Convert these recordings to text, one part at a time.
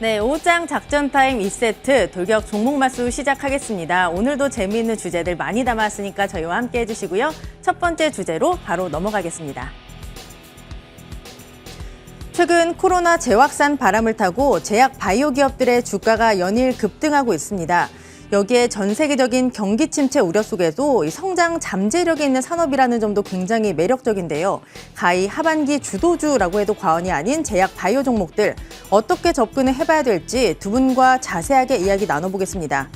네, 5장 작전 타임 2세트 돌격 종목 맞수 시작하겠습니다. 오늘도 재미있는 주제들 많이 담았으니까 저희와 함께 해주시고요. 첫 번째 주제로 바로 넘어가겠습니다. 최근 코로나 재확산 바람을 타고 제약 바이오 기업들의 주가가 연일 급등하고 있습니다. 여기에 전 세계적인 경기 침체 우려 속에도 이 성장 잠재력이 있는 산업이라는 점도 굉장히 매력적인데요. 가히 하반기 주도주라고 해도 과언이 아닌 제약 바이오 종목들 어떻게 접근을 해봐야 될지 두 분과 자세하게 이야기 나눠보겠습니다.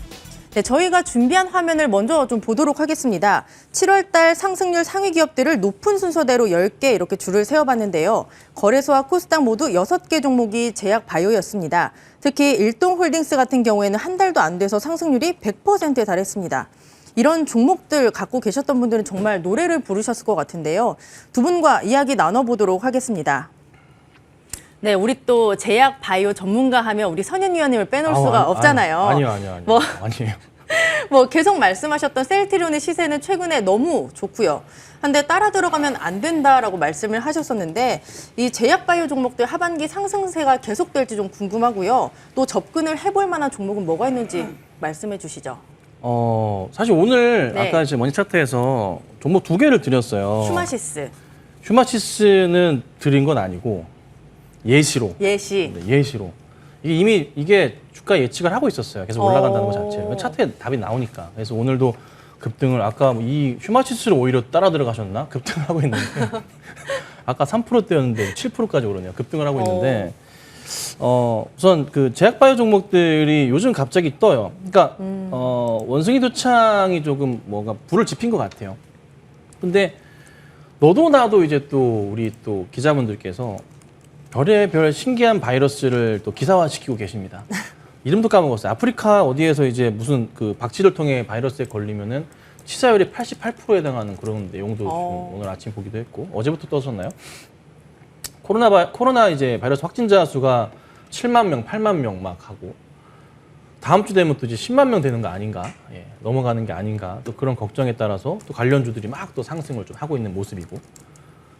네, 저희가 준비한 화면을 먼저 좀 보도록 하겠습니다. 7월 달 상승률 상위 기업들을 높은 순서대로 10개 이렇게 줄을 세워봤는데요. 거래소와 코스닥 모두 6개 종목이 제약 바이오였습니다. 특히 일동홀딩스 같은 경우에는 한 달도 안 돼서 상승률이 100%에 달했습니다. 이런 종목들 갖고 계셨던 분들은 정말 노래를 부르셨을 것 같은데요. 두 분과 이야기 나눠보도록 하겠습니다. 네, 우리 또 제약 바이오 전문가 하면 우리 선윤 위원님을 빼놓을 수가 없잖아요. 아니요. 아니에요. 계속 말씀하셨던 셀트리온의 시세는 최근에 너무 좋고요. 한데 따라 들어가면 안 된다라고 말씀을 하셨었는데 이 제약 바이오 종목들 하반기 상승세가 계속될지 좀 궁금하고요. 또 접근을 해볼 만한 종목은 뭐가 있는지 말씀해 주시죠. 사실 오늘 네. 아까 제 머니차트에서 종목 2개를 드렸어요. 슈마시스는 드린 건 아니고 예시로. 예시. 네, 예시로. 이게 주가 예측을 하고 있었어요. 계속 올라간다는 것 자체를. 차트에 답이 나오니까. 그래서 오늘도 급등을 아까 이 슈마시스를 오히려 따라 들어가셨나? 급등을 하고 있는데. 아까 3%대였는데 7%까지 오르네요. 급등을 하고 있는데. 우선 그 제약바이오 종목들이 요즘 갑자기 떠요. 그러니까 원숭이 도창이 조금 뭔가 불을 지핀 것 같아요. 근데 너도 나도 이제 또 우리 또 기자분들께서 별의별 신기한 바이러스를 또 기사화시키고 계십니다. 이름도 까먹었어요. 아프리카 어디에서 이제 무슨 그 박쥐를 통해 바이러스에 걸리면은 치사율이 88%에 해당하는 그런 내용도 좀 오늘 아침 보기도 했고 어제부터 떠졌나요? 코로나 이제 바이러스 확진자 수가 7만 명, 8만 명 막 하고 다음 주 되면 또 이제 10만 명 되는 거 아닌가? 예, 넘어가는 게 아닌가? 또 그런 걱정에 따라서 또 관련주들이 막 또 상승을 좀 하고 있는 모습이고.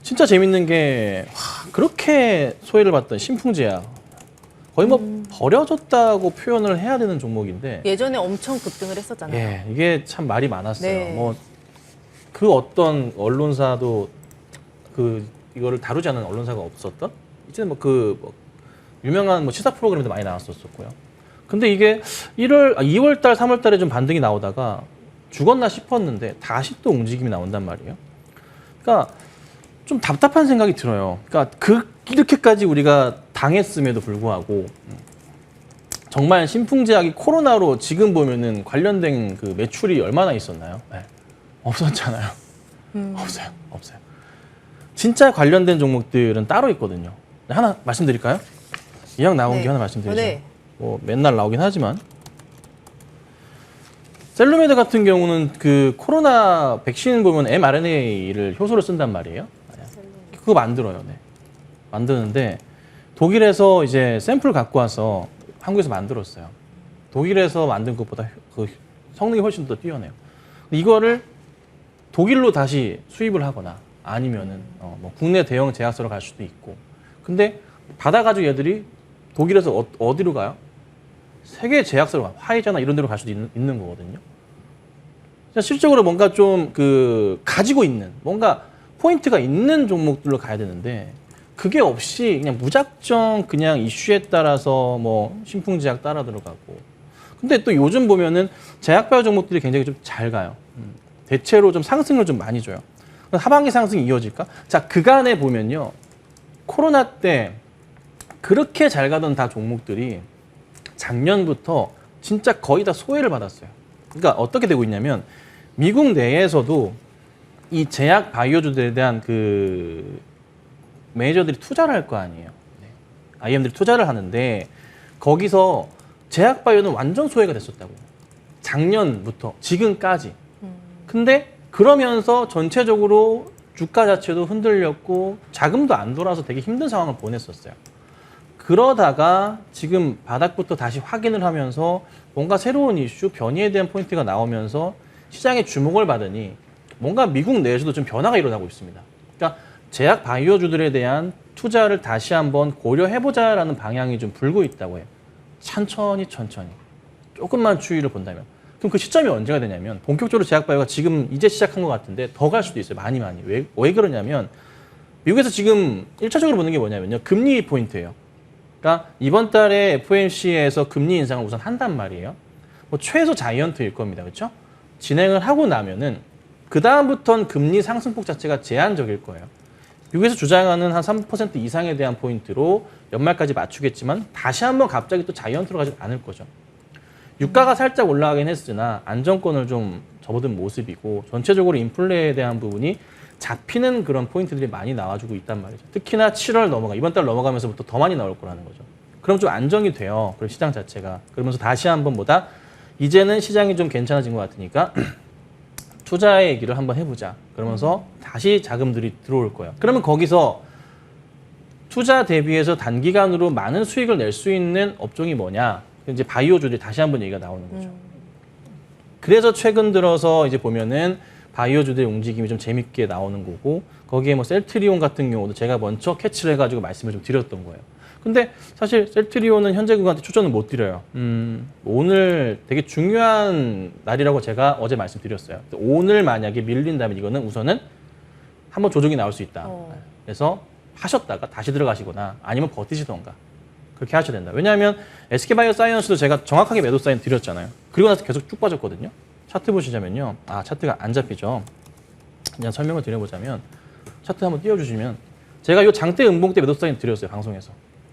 진짜 재밌는 게 그렇게 소외를 받던 신풍제약 거의 뭐 버려졌다고 표현을 해야 되는 종목인데 예전에 엄청 급등을 했었잖아요. 예, 이게 참 말이 많았어요. 네. 뭐 그 어떤 언론사도 이거를 다루지 않은 언론사가 없었던 이제 유명한 시사 프로그램도 많이 나왔었고요. 근데 이게 2월 달, 3월 달에 좀 반등이 나오다가 죽었나 싶었는데 다시 또 움직임이 나온단 말이에요. 그러니까 좀 답답한 생각이 들어요. 그러니까 이렇게까지 우리가 당했음에도 불구하고 정말 신풍제약이 코로나로 지금 보면은 관련된 그 매출이 얼마나 있었나요? 네. 없었잖아요. 없어요. 진짜 관련된 종목들은 따로 있거든요. 하나 말씀드릴까요? 이왕 나온 게 하나 말씀드리죠. 네. 뭐 맨날 나오긴 하지만 셀루메드 같은 경우는 그 코로나 백신 보면 mRNA를 효소를 쓴단 말이에요. 그거 만들어요. 네. 만드는데 독일에서 이제 샘플 갖고 와서 한국에서 만들었어요. 독일에서 만든 것보다 그 성능이 훨씬 더 뛰어나요. 이거를 독일로 다시 수입을 하거나 아니면은 뭐 국내 대형 제약사로 갈 수도 있고. 근데 받아가지고 얘들이 독일에서 어디로 가요? 세계 제약사로 가요. 화이자나 이런 데로 갈 수도 있는 거거든요. 실적으로 뭔가 좀 가지고 있는 뭔가 포인트가 있는 종목들로 가야 되는데 그게 없이 그냥 무작정 그냥 이슈에 따라서 뭐 신풍제약 따라 들어가고. 근데 또 요즘 보면은 제약바이오 종목들이 굉장히 좀 잘 가요. 대체로 좀 상승을 좀 많이 줘요. 하반기 상승이 이어질까? 자, 그간에 보면요. 코로나 때 그렇게 잘 가던 다 종목들이 작년부터 진짜 거의 다 소외를 받았어요. 그러니까 어떻게 되고 있냐면 미국 내에서도 이 제약 바이오주들에 대한 매니저들이 투자를 할 거 아니에요. 네. IM들이 투자를 하는데 거기서 제약 바이오는 완전 소외가 됐었다고요. 작년부터 지금까지. 근데 그러면서 전체적으로 주가 자체도 흔들렸고 자금도 안 돌아서 되게 힘든 상황을 보냈었어요. 그러다가 지금 바닥부터 다시 확인을 하면서 뭔가 새로운 이슈, 변이에 대한 포인트가 나오면서 시장의 주목을 받으니 뭔가 미국 내에서도 좀 변화가 일어나고 있습니다. 그러니까 제약 바이오주들에 대한 투자를 다시 한번 고려해보자라는 방향이 좀 불고 있다고 해요. 천천히 조금만 추이를 본다면 그럼 그 시점이 언제가 되냐면 본격적으로 제약바이오가 지금 이제 시작한 것 같은데 더 갈 수도 있어요. 많이. 왜 그러냐면 미국에서 지금 1차적으로 보는 게 뭐냐면요. 금리 포인트예요. 그러니까 이번 달에 FOMC에서 금리 인상을 우선 한단 말이에요. 뭐 최소 자이언트일 겁니다. 그렇죠? 진행을 하고 나면은 그 다음부터는 금리 상승폭 자체가 제한적일 거예요. 미국에서 주장하는 한 3% 이상에 대한 포인트로 연말까지 맞추겠지만 다시 한번 갑자기 또 자이언트로 가지 않을 거죠. 유가가 살짝 올라가긴 했으나 안정권을 좀 접어든 모습이고 전체적으로 인플레에 대한 부분이 잡히는 그런 포인트들이 많이 나와주고 있단 말이죠. 특히나 7월 이번 달 넘어가면서부터 더 많이 나올 거라는 거죠. 그럼 좀 안정이 돼요. 그럼 시장 자체가. 그러면서 다시 한번 이제는 시장이 좀 괜찮아진 것 같으니까 투자의 얘기를 한번 해보자. 그러면서 다시 자금들이 들어올 거예요. 그러면 거기서 투자 대비해서 단기간으로 많은 수익을 낼 수 있는 업종이 뭐냐? 이제 바이오주들이 다시 한번 얘기가 나오는 거죠. 그래서 최근 들어서 이제 보면은 바이오주들의 움직임이 좀 재밌게 나오는 거고 거기에 뭐 셀트리온 같은 경우도 제가 먼저 캐치를 해가지고 말씀을 좀 드렸던 거예요. 근데 사실 셀트리온은 현재 그한테 추천을 못 드려요. 오늘 되게 중요한 날이라고 제가 어제 말씀드렸어요. 오늘 만약에 밀린다면 이거는 우선은 한번 조정이 나올 수 있다. 그래서 하셨다가 다시 들어가시거나 아니면 버티시던가 그렇게 하셔야 된다. 왜냐하면 SK바이오사이언스도 제가 정확하게 매도 사인 드렸잖아요. 그리고 나서 계속 쭉 빠졌거든요. 차트 보시자면요. 차트가 안 잡히죠. 그냥 설명을 드려보자면 차트 한번 띄워주시면 제가 이 장대 음봉 때 매도 사인 드렸어요. 방송에서.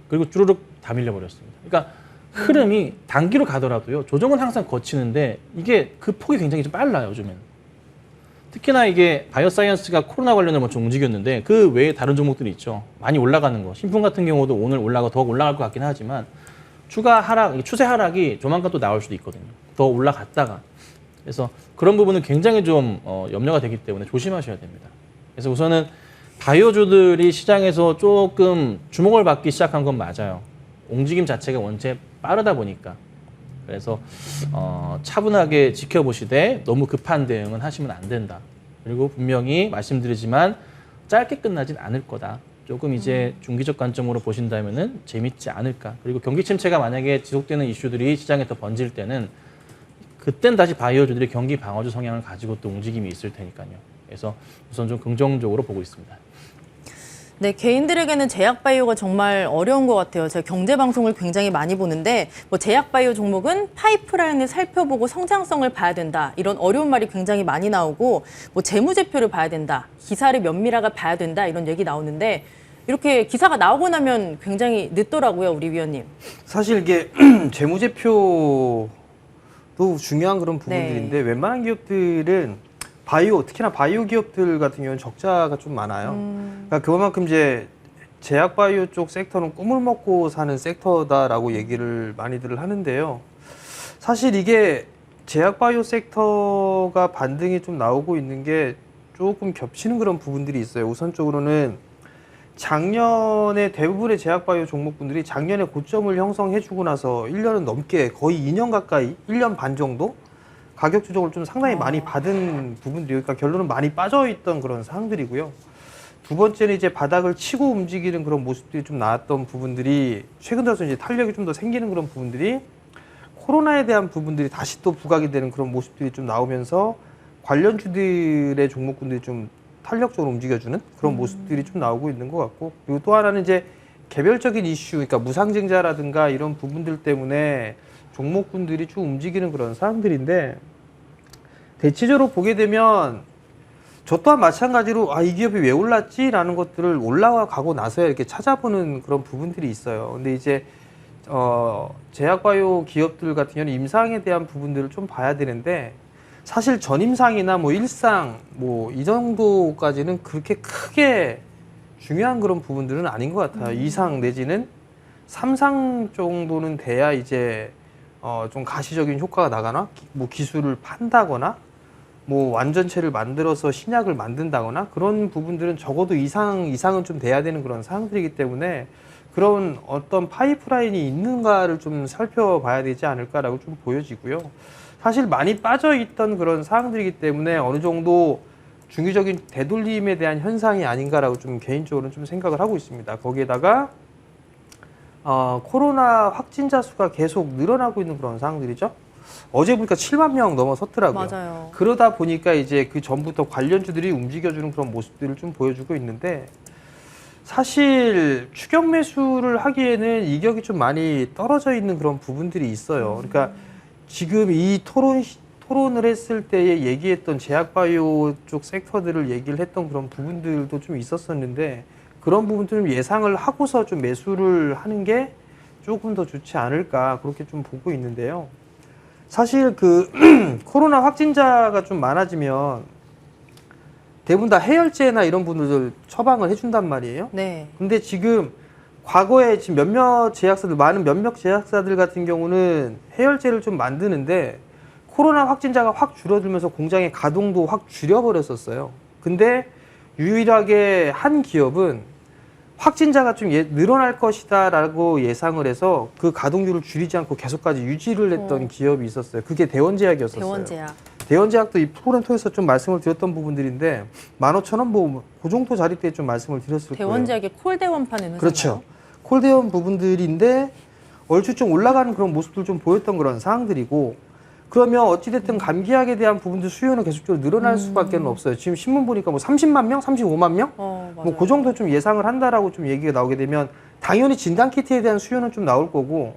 그리고 주르륵 다 밀려버렸습니다. 그러니까 흐름이 단기로 가더라도요. 조정은 항상 거치는데 이게 그 폭이 굉장히 좀 빨라요. 요즘엔. 특히나 이게 바이오사이언스가 코로나 관련을 먼저 움직였는데 그 외에 다른 종목들이 있죠. 많이 올라가는 거. 신품 같은 경우도 오늘 더 올라갈 것 같긴 하지만 추세 하락이 조만간 또 나올 수도 있거든요. 더 올라갔다가. 그래서 그런 부분은 굉장히 좀 염려가 되기 때문에 조심하셔야 됩니다. 그래서 우선은 바이오주들이 시장에서 조금 주목을 받기 시작한 건 맞아요. 움직임 자체가 원체 빠르다 보니까. 그래서 차분하게 지켜보시되 너무 급한 대응은 하시면 안 된다. 그리고 분명히 말씀드리지만 짧게 끝나진 않을 거다. 조금 이제 중기적 관점으로 보신다면은 재밌지 않을까. 그리고 경기 침체가 만약에 지속되는 이슈들이 시장에 더 번질 때는 그땐 다시 바이오주들이 경기 방어주 성향을 가지고 또 움직임이 있을 테니까요. 그래서 우선 좀 긍정적으로 보고 있습니다. 네, 개인들에게는 제약바이오가 정말 어려운 것 같아요. 제가 경제방송을 굉장히 많이 보는데 뭐 제약바이오 종목은 파이프라인을 살펴보고 성장성을 봐야 된다. 이런 어려운 말이 굉장히 많이 나오고 뭐 재무제표를 봐야 된다. 기사를 면밀하게 봐야 된다. 이런 얘기 나오는데 이렇게 기사가 나오고 나면 굉장히 늦더라고요. 우리 위원님. 사실 이게 재무제표도 중요한 그런 부분들인데 웬만한 기업들은 특히나 바이오 기업들 같은 경우는 적자가 좀 많아요. 그러니까 그만큼 이제 제약 바이오 쪽 섹터는 꿈을 먹고 사는 섹터다라고 얘기를 많이들 하는데요. 사실 이게 제약 바이오 섹터가 반등이 좀 나오고 있는 게 조금 겹치는 그런 부분들이 있어요. 우선적으로는 작년에 대부분의 제약 바이오 종목분들이 작년에 고점을 형성해주고 나서 1년은 넘게 거의 2년 가까이, 1년 반 정도 가격 조정을 좀 상당히 많이 받은 부분들이, 그러니까 결론은 많이 빠져있던 그런 상황들이고요. 두 번째는 이제 바닥을 치고 움직이는 그런 모습들이 좀 나왔던 부분들이 최근 들어서 이제 탄력이 좀 더 생기는 그런 부분들이 코로나에 대한 부분들이 다시 또 부각이 되는 그런 모습들이 좀 나오면서 관련주들의 종목군들이 좀 탄력적으로 움직여주는 그런 모습들이 좀 나오고 있는 것 같고, 그리고 또 하나는 이제 개별적인 이슈, 그러니까 무상증자라든가 이런 부분들 때문에 종목군들이 쭉 움직이는 그런 사항들인데, 대체적으로 보게 되면 저 또한 마찬가지로 이 기업이 왜 올랐지? 라는 것들을 올라가고 나서야 이렇게 찾아보는 그런 부분들이 있어요. 근데 이제 제약바이오 기업들 같은 경우는 임상에 대한 부분들을 좀 봐야 되는데, 사실 전임상이나 뭐 일상 뭐 이 정도까지는 그렇게 크게 중요한 그런 부분들은 아닌 것 같아요. 2상 내지는 3상 정도는 돼야 이제 좀 가시적인 효과가 나거나 뭐 기술을 판다거나 뭐 완전체를 만들어서 신약을 만든다거나 그런 부분들은 적어도 이상은 좀 돼야 되는 그런 사항들이기 때문에 그런 어떤 파이프라인이 있는가를 좀 살펴봐야 되지 않을까라고 좀 보여지고요. 사실 많이 빠져있던 그런 사항들이기 때문에 어느 정도 중기적인 되돌림에 대한 현상이 아닌가라고 좀 개인적으로는 좀 생각을 하고 있습니다. 거기에다가 코로나 확진자 수가 계속 늘어나고 있는 그런 상황들이죠. 어제 보니까 7만 명 넘어섰더라고요. 맞아요. 그러다 보니까 이제 그 전부터 관련주들이 움직여주는 그런 모습들을 좀 보여주고 있는데, 사실 추격 매수를 하기에는 이격이 좀 많이 떨어져 있는 그런 부분들이 있어요. 그러니까 지금 이 토론을 했을 때에 얘기했던 제약바이오 쪽 섹터들을 얘기를 했던 그런 부분들도 좀 있었었는데, 그런 부분들을 좀 예상을 하고서 좀 매수를 하는 게 조금 더 좋지 않을까, 그렇게 좀 보고 있는데요. 사실 그 코로나 확진자가 좀 많아지면 대부분 다 해열제나 이런 분들 처방을 해준단 말이에요. 네. 근데 지금 과거에 지금 몇몇 제약사들 같은 경우는 해열제를 좀 만드는데 코로나 확진자가 확 줄어들면서 공장의 가동도 확 줄여버렸었어요. 근데 유일하게 한 기업은 확진자가 좀 늘어날 것이다라고 예상을 해서 그 가동률을 줄이지 않고 계속까지 유지를 했던 기업이 있었어요. 그게 대원제약이었었어요. 대원제약. 대원제약도 이 프로그램 통해서 좀 말씀을 드렸던 부분들인데 15,000원 뭐 그 정도 자리대에 좀 말씀을 드렸을 거예요. 대원제약의 콜대원판에는 그렇죠. 콜대원 부분들인데 얼추 좀 올라가는 그런 모습들 좀 보였던 그런 상황들이고, 그러면 어찌됐든 감기약에 대한 부분들 수요는 계속적으로 늘어날 수밖에 없어요. 지금 신문 보니까 뭐 30만 명, 35만 명? 맞아요. 뭐 그 정도 좀 예상을 한다라고 좀 얘기가 나오게 되면 당연히 진단키트에 대한 수요는 좀 나올 거고,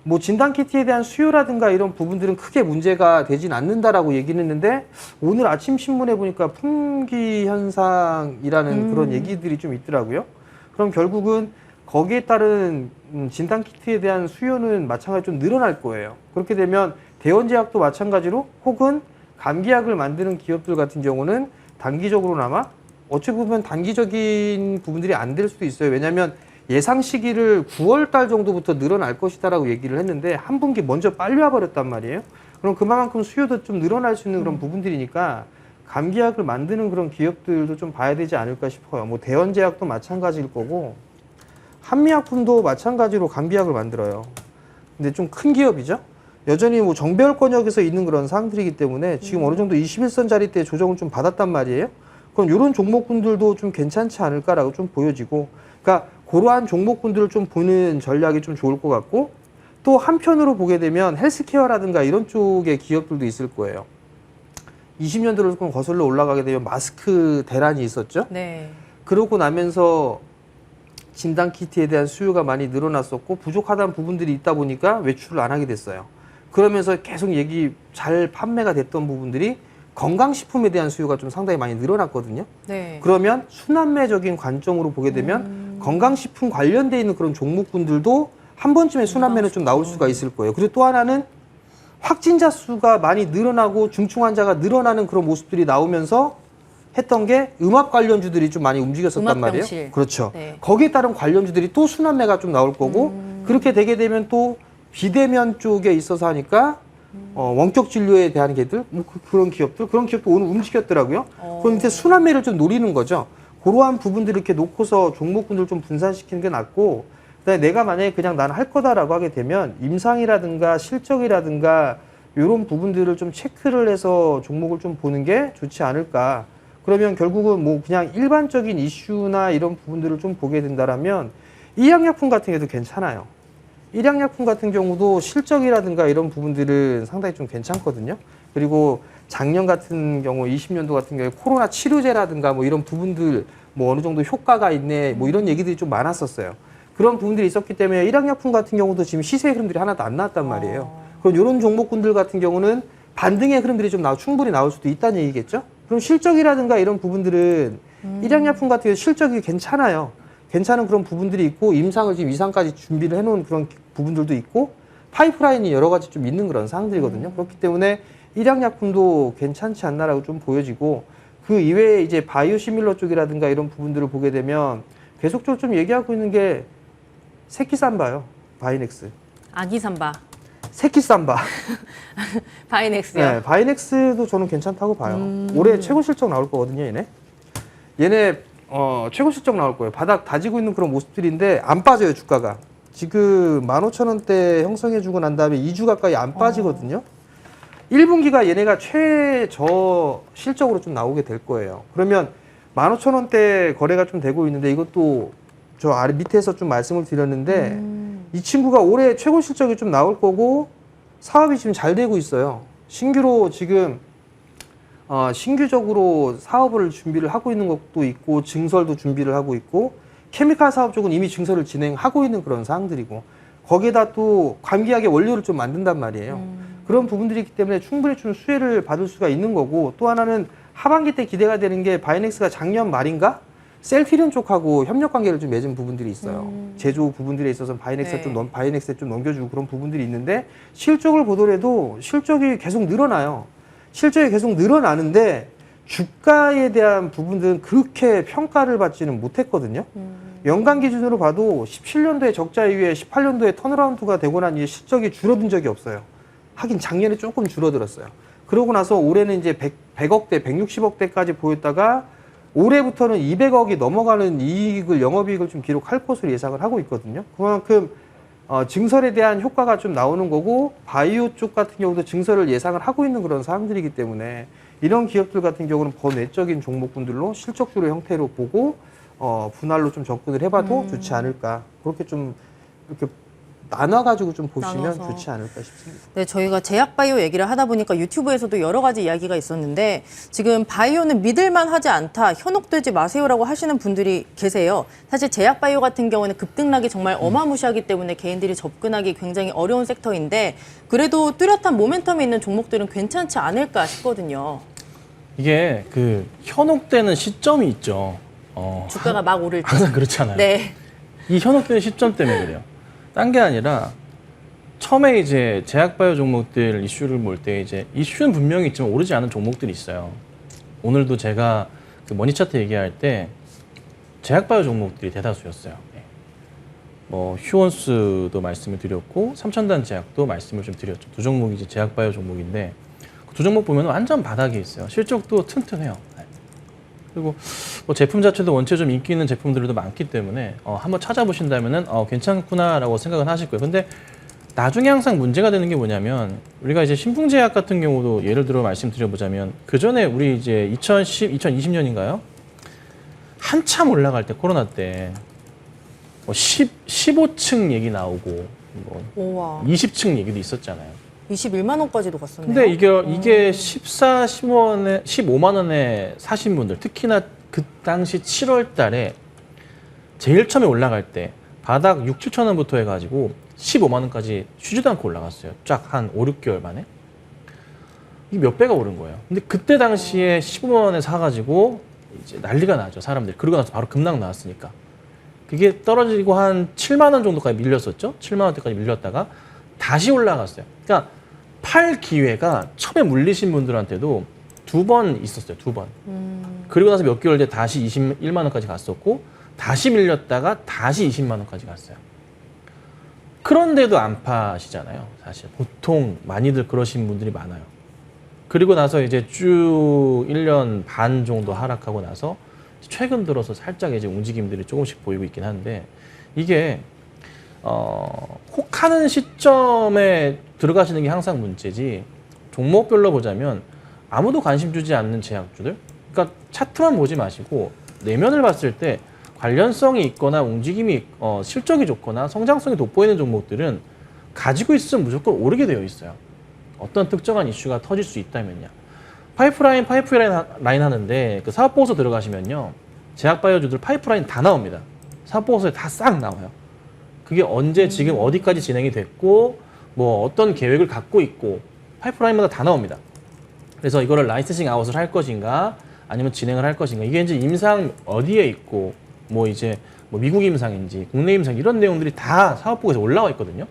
뭐 진단키트에 대한 수요라든가 이런 부분들은 크게 문제가 되진 않는다라고 얘기는 했는데, 오늘 아침 신문에 보니까 품귀 현상이라는 그런 얘기들이 좀 있더라고요. 그럼 결국은 거기에 따른 진단키트에 대한 수요는 마찬가지로 좀 늘어날 거예요. 그렇게 되면 대원제약도 마찬가지로, 혹은 감기약을 만드는 기업들 같은 경우는 단기적으로나마 어찌 보면 단기적인 부분들이 안 될 수도 있어요. 왜냐하면 예상 시기를 9월 달 정도부터 늘어날 것이다라고 얘기를 했는데 한 분기 먼저 빨리 와버렸단 말이에요. 그럼 그만큼 수요도 좀 늘어날 수 있는 그런 부분들이니까 감기약을 만드는 그런 기업들도 좀 봐야 되지 않을까 싶어요. 뭐 대원제약도 마찬가지일 거고, 한미약품도 마찬가지로 감기약을 만들어요. 근데 좀 큰 기업이죠. 여전히 뭐 정배열권역에서 있는 그런 상황들이기 때문에 지금 어느 정도 21선 자리대 조정을 좀 받았단 말이에요. 그럼 이런 종목군들도 좀 괜찮지 않을까라고 좀 보여지고, 그러니까 그러한 종목군들을 좀 보는 전략이 좀 좋을 것 같고, 또 한편으로 보게 되면 헬스케어라든가 이런 쪽의 기업들도 있을 거예요. 20년대로 조금 거슬러 올라가게 되면 마스크 대란이 있었죠. 네. 그러고 나면서 진단키트에 대한 수요가 많이 늘어났었고 부족하다는 부분들이 있다 보니까 외출을 안 하게 됐어요. 그러면서 계속 잘 판매가 됐던 부분들이 건강식품에 대한 수요가 좀 상당히 많이 늘어났거든요. 네. 그러면 순환매적인 관점으로 보게 되면 건강식품 관련돼 있는 그런 종목군들도 한 번쯤에 순환매는 좀 나올 수가 있을 거예요. 그리고 또 하나는 확진자 수가 많이 늘어나고 중증 환자가 늘어나는 그런 모습들이 나오면서 했던 게 음압 관련주들이 좀 많이 움직였었단 말이에요. 음압병실. 그렇죠. 네. 거기에 따른 관련주들이 또 순환매가 좀 나올 거고, 그렇게 되게 되면 또 비대면 쪽에 있어서 하니까 원격 진료에 대한 게들, 그런 기업도 오늘 움직였더라고요. 그럼 밑에 순환매를 좀 노리는 거죠. 그러한 부분들을 이렇게 놓고서 종목군들 좀 분산시키는 게 낫고, 그다음에 내가 만약에 그냥 나는 할 거다라고 하게 되면 임상이라든가 실적이라든가 이런 부분들을 좀 체크를 해서 종목을 좀 보는 게 좋지 않을까. 그러면 결국은 뭐 그냥 일반적인 이슈나 이런 부분들을 좀 보게 된다라면 일양약품 같은 게도 괜찮아요. 일양약품 같은 경우도 실적이라든가 이런 부분들은 상당히 좀 괜찮거든요. 그리고 작년 같은 경우 20년도 같은 경우에 코로나 치료제라든가 뭐 이런 부분들 뭐 어느 정도 효과가 있네 뭐 이런 얘기들이 좀 많았었어요. 그런 부분들이 있었기 때문에 일양약품 같은 경우도 지금 시세 흐름들이 하나도 안 나왔단 말이에요. 그럼 이런 종목군들 같은 경우는 반등의 흐름들이 좀 충분히 나올 수도 있다는 얘기겠죠. 그럼 실적이라든가 이런 부분들은 일양약품 같은 경우 실적이 괜찮아요. 괜찮은 그런 부분들이 있고 임상을 지금 2상까지 준비를 해놓은 그런 부분들도 있고 파이프라인이 여러 가지 좀 있는 그런 상황들이거든요. 그렇기 때문에 일양약품도 괜찮지 않나라고 좀 보여지고, 그 이외에 이제 바이오시밀러 쪽이라든가 이런 부분들을 보게 되면 계속적으로 좀 얘기하고 있는 게 새끼삼바요. 바이넥스. 아기삼바. 새끼삼바. 바이넥스요. 네, 바이넥스도 저는 괜찮다고 봐요. 올해 최고 실적 나올 거거든요, 얘네 최고 실적 나올 거예요. 바닥 다지고 있는 그런 모습들인데 안 빠져요, 주가가. 지금 15,000원대 형성해주고 난 다음에 2주 가까이 안 빠지거든요. 1분기가 얘네가 최저 실적으로 좀 나오게 될 거예요. 그러면 15,000원대 거래가 좀 되고 있는데, 이것도 저 아래 밑에서 좀 말씀을 드렸는데 이 친구가 올해 최고 실적이 좀 나올 거고 사업이 지금 잘 되고 있어요. 신규로 지금 신규적으로 사업을 준비를 하고 있는 것도 있고 증설도 준비를 하고 있고 케미칼 사업 쪽은 이미 증설을 진행하고 있는 그런 사항들이고 거기에다 또 관계하게 원료를 좀 만든단 말이에요. 그런 부분들이 있기 때문에 충분히 좀 수혜를 받을 수가 있는 거고 또 하나는 하반기 때 기대가 되는 게 바이넥스가 작년 말인가 셀트리온 쪽하고 협력 관계를 좀 맺은 부분들이 있어요. 제조 부분들에 있어서 바이넥스에 좀 넘겨주고 그런 부분들이 있는데 실적을 보더라도 실적이 계속 늘어나요. 실적이 계속 늘어나는데 주가에 대한 부분들은 그렇게 평가를 받지는 못했거든요. 연간 기준으로 봐도 17년도에 적자 이후에 18년도에 턴어라운드가 되고 난 이후에 실적이 줄어든 적이 없어요. 하긴 작년에 조금 줄어들었어요. 그러고 나서 올해는 이제 100억대, 160억대까지 보였다가 올해부터는 200억이 넘어가는 이익을, 영업이익을 좀 기록할 것으로 예상을 하고 있거든요. 그만큼 증설에 대한 효과가 좀 나오는 거고 바이오 쪽 같은 경우도 증설을 예상을 하고 있는 그런 사항들이기 때문에 이런 기업들 같은 경우는 번외적인 종목군들로 실적주로 형태로 보고 분할로 좀 접근을 해봐도 좋지 않을까. 그렇게 좀 이렇게 나눠가지고 좀 보시면 나눠서. 좋지 않을까 싶습니다. 네, 저희가 제약바이오 얘기를 하다 보니까 유튜브에서도 여러 가지 이야기가 있었는데 지금 바이오는 믿을만 하지 않다, 현혹되지 마세요라고 하시는 분들이 계세요. 사실 제약바이오 같은 경우는 급등락이 정말 어마무시하기 때문에 개인들이 접근하기 굉장히 어려운 섹터인데 그래도 뚜렷한 모멘텀이 있는 종목들은 괜찮지 않을까 싶거든요. 이게 그 현혹되는 시점이 있죠. 주가가 막 오를 때. 항상 그렇잖아요. 네. 이 현혹되는 시점 때문에 그래요. 딴 게 아니라 처음에 이제 제약바이오 종목들 이슈를 볼 때 이제 이슈는 분명히 있지만 오르지 않은 종목들이 있어요. 오늘도 제가 그 머니차트 얘기할 때 제약바이오 종목들이 대다수였어요. 네. 뭐 휴원스도 말씀을 드렸고 삼천단 제약도 말씀을 좀 드렸죠. 두 종목이 이제 제약바이오 종목인데 그 두 종목 보면 완전 바닥에 있어요. 실적도 튼튼해요. 네. 그리고 뭐 제품 자체도 원체 좀 인기 있는 제품들도 많기 때문에 한번 찾아보신다면은 괜찮구나라고 생각은 하실 거예요. 근데 나중에 항상 문제가 되는 게 뭐냐면 우리가 이제 신풍제약 같은 경우도 예를 들어 말씀드려보자면 그 전에 우리 이제 2020년인가요? 한참 올라갈 때 코로나 때 15층 얘기 나오고 뭐 우와. 20층 얘기도 있었잖아요. 21만 원까지도 갔었네요. 근데 이게 14, 15원에, 15만 원에 사신 분들, 특히나 그 당시 7월 달에 제일 처음에 올라갈 때 바닥 6, 7천 원부터 해가지고 15만 원까지 쉬지도 않고 올라갔어요. 쫙 한 5, 6개월 만에. 이게 몇 배가 오른 거예요. 근데 그때 당시에 15만 원에 사가지고 이제 난리가 나죠, 사람들이. 그러고 나서 바로 급락 나왔으니까. 그게 떨어지고 한 7만 원 정도까지 밀렸었죠. 7만 원대까지 밀렸다가 다시 올라갔어요. 그러니까 팔 기회가 처음에 물리신 분들한테도 2번 있었어요. 2번. 그리고 나서 몇 개월 뒤에 다시 21만 원까지 갔었고 다시 밀렸다가 다시 20만 원까지 갔어요. 그런데도 안 파시잖아요. 사실 보통 많이들 그러신 분들이 많아요. 그리고 나서 이제 쭉 1년 반 정도 하락하고 나서 최근 들어서 살짝 이제 움직임들이 조금씩 보이고 있긴 한데 이게 혹하는 시점에 들어가시는 게 항상 문제지 종목별로 보자면 아무도 관심 주지 않는 제약주들 그러니까 차트만 보지 마시고 내면을 봤을 때 관련성이 있거나 움직임이 실적이 좋거나 성장성이 돋보이는 종목들은 가지고 있으면 무조건 오르게 되어 있어요. 어떤 특정한 이슈가 터질 수 있다면요. 파이프라인 하는데 그 사업보고서 들어가시면요. 제약바이오주들 파이프라인 다 나옵니다. 사업보고서에 다 싹 나와요. 그게 언제 지금 어디까지 진행이 됐고 뭐 어떤 계획을 갖고 있고 파이프라인마다 다 나옵니다. 그래서 이거를 라이센싱 아웃을 할 것인가 아니면 진행을 할 것인가 이게 이제 임상 어디에 있고 뭐 이제 뭐 미국 임상인지 국내 임상 이런 내용들이 다 사업보고서에 올라와 있거든요.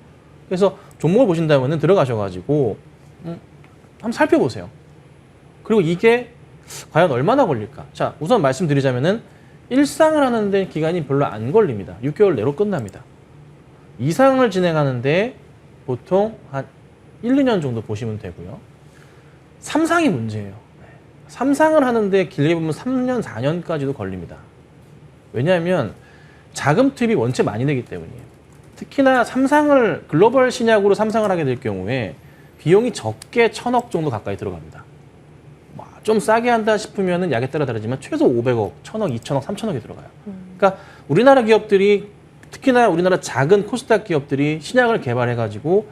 그래서 종목을 보신다면은 들어가셔가지고 한번 살펴보세요. 그리고 이게 과연 얼마나 걸릴까? 자, 우선 말씀드리자면은 일상을 하는데 기간이 별로 안 걸립니다. 6개월 내로 끝납니다. 이상을 진행하는데 보통 한 1, 2년 정도 보시면 되고요. 3상이 문제예요. 3상을 하는데 길게 보면 3년, 4년까지도 걸립니다. 왜냐하면 자금 투입이 원체 많이 되기 때문이에요. 특히나 3상을 글로벌 신약으로 3상을 하게 될 경우에 비용이 적게 1,000억 정도 가까이 들어갑니다. 좀 싸게 한다 싶으면 약에 따라 다르지만 최소 500억, 1,000억, 2,000억, 3,000억이 들어가요. 그러니까 우리나라 기업들이 특히나 우리나라 작은 코스닥 기업들이 신약을 개발해가지고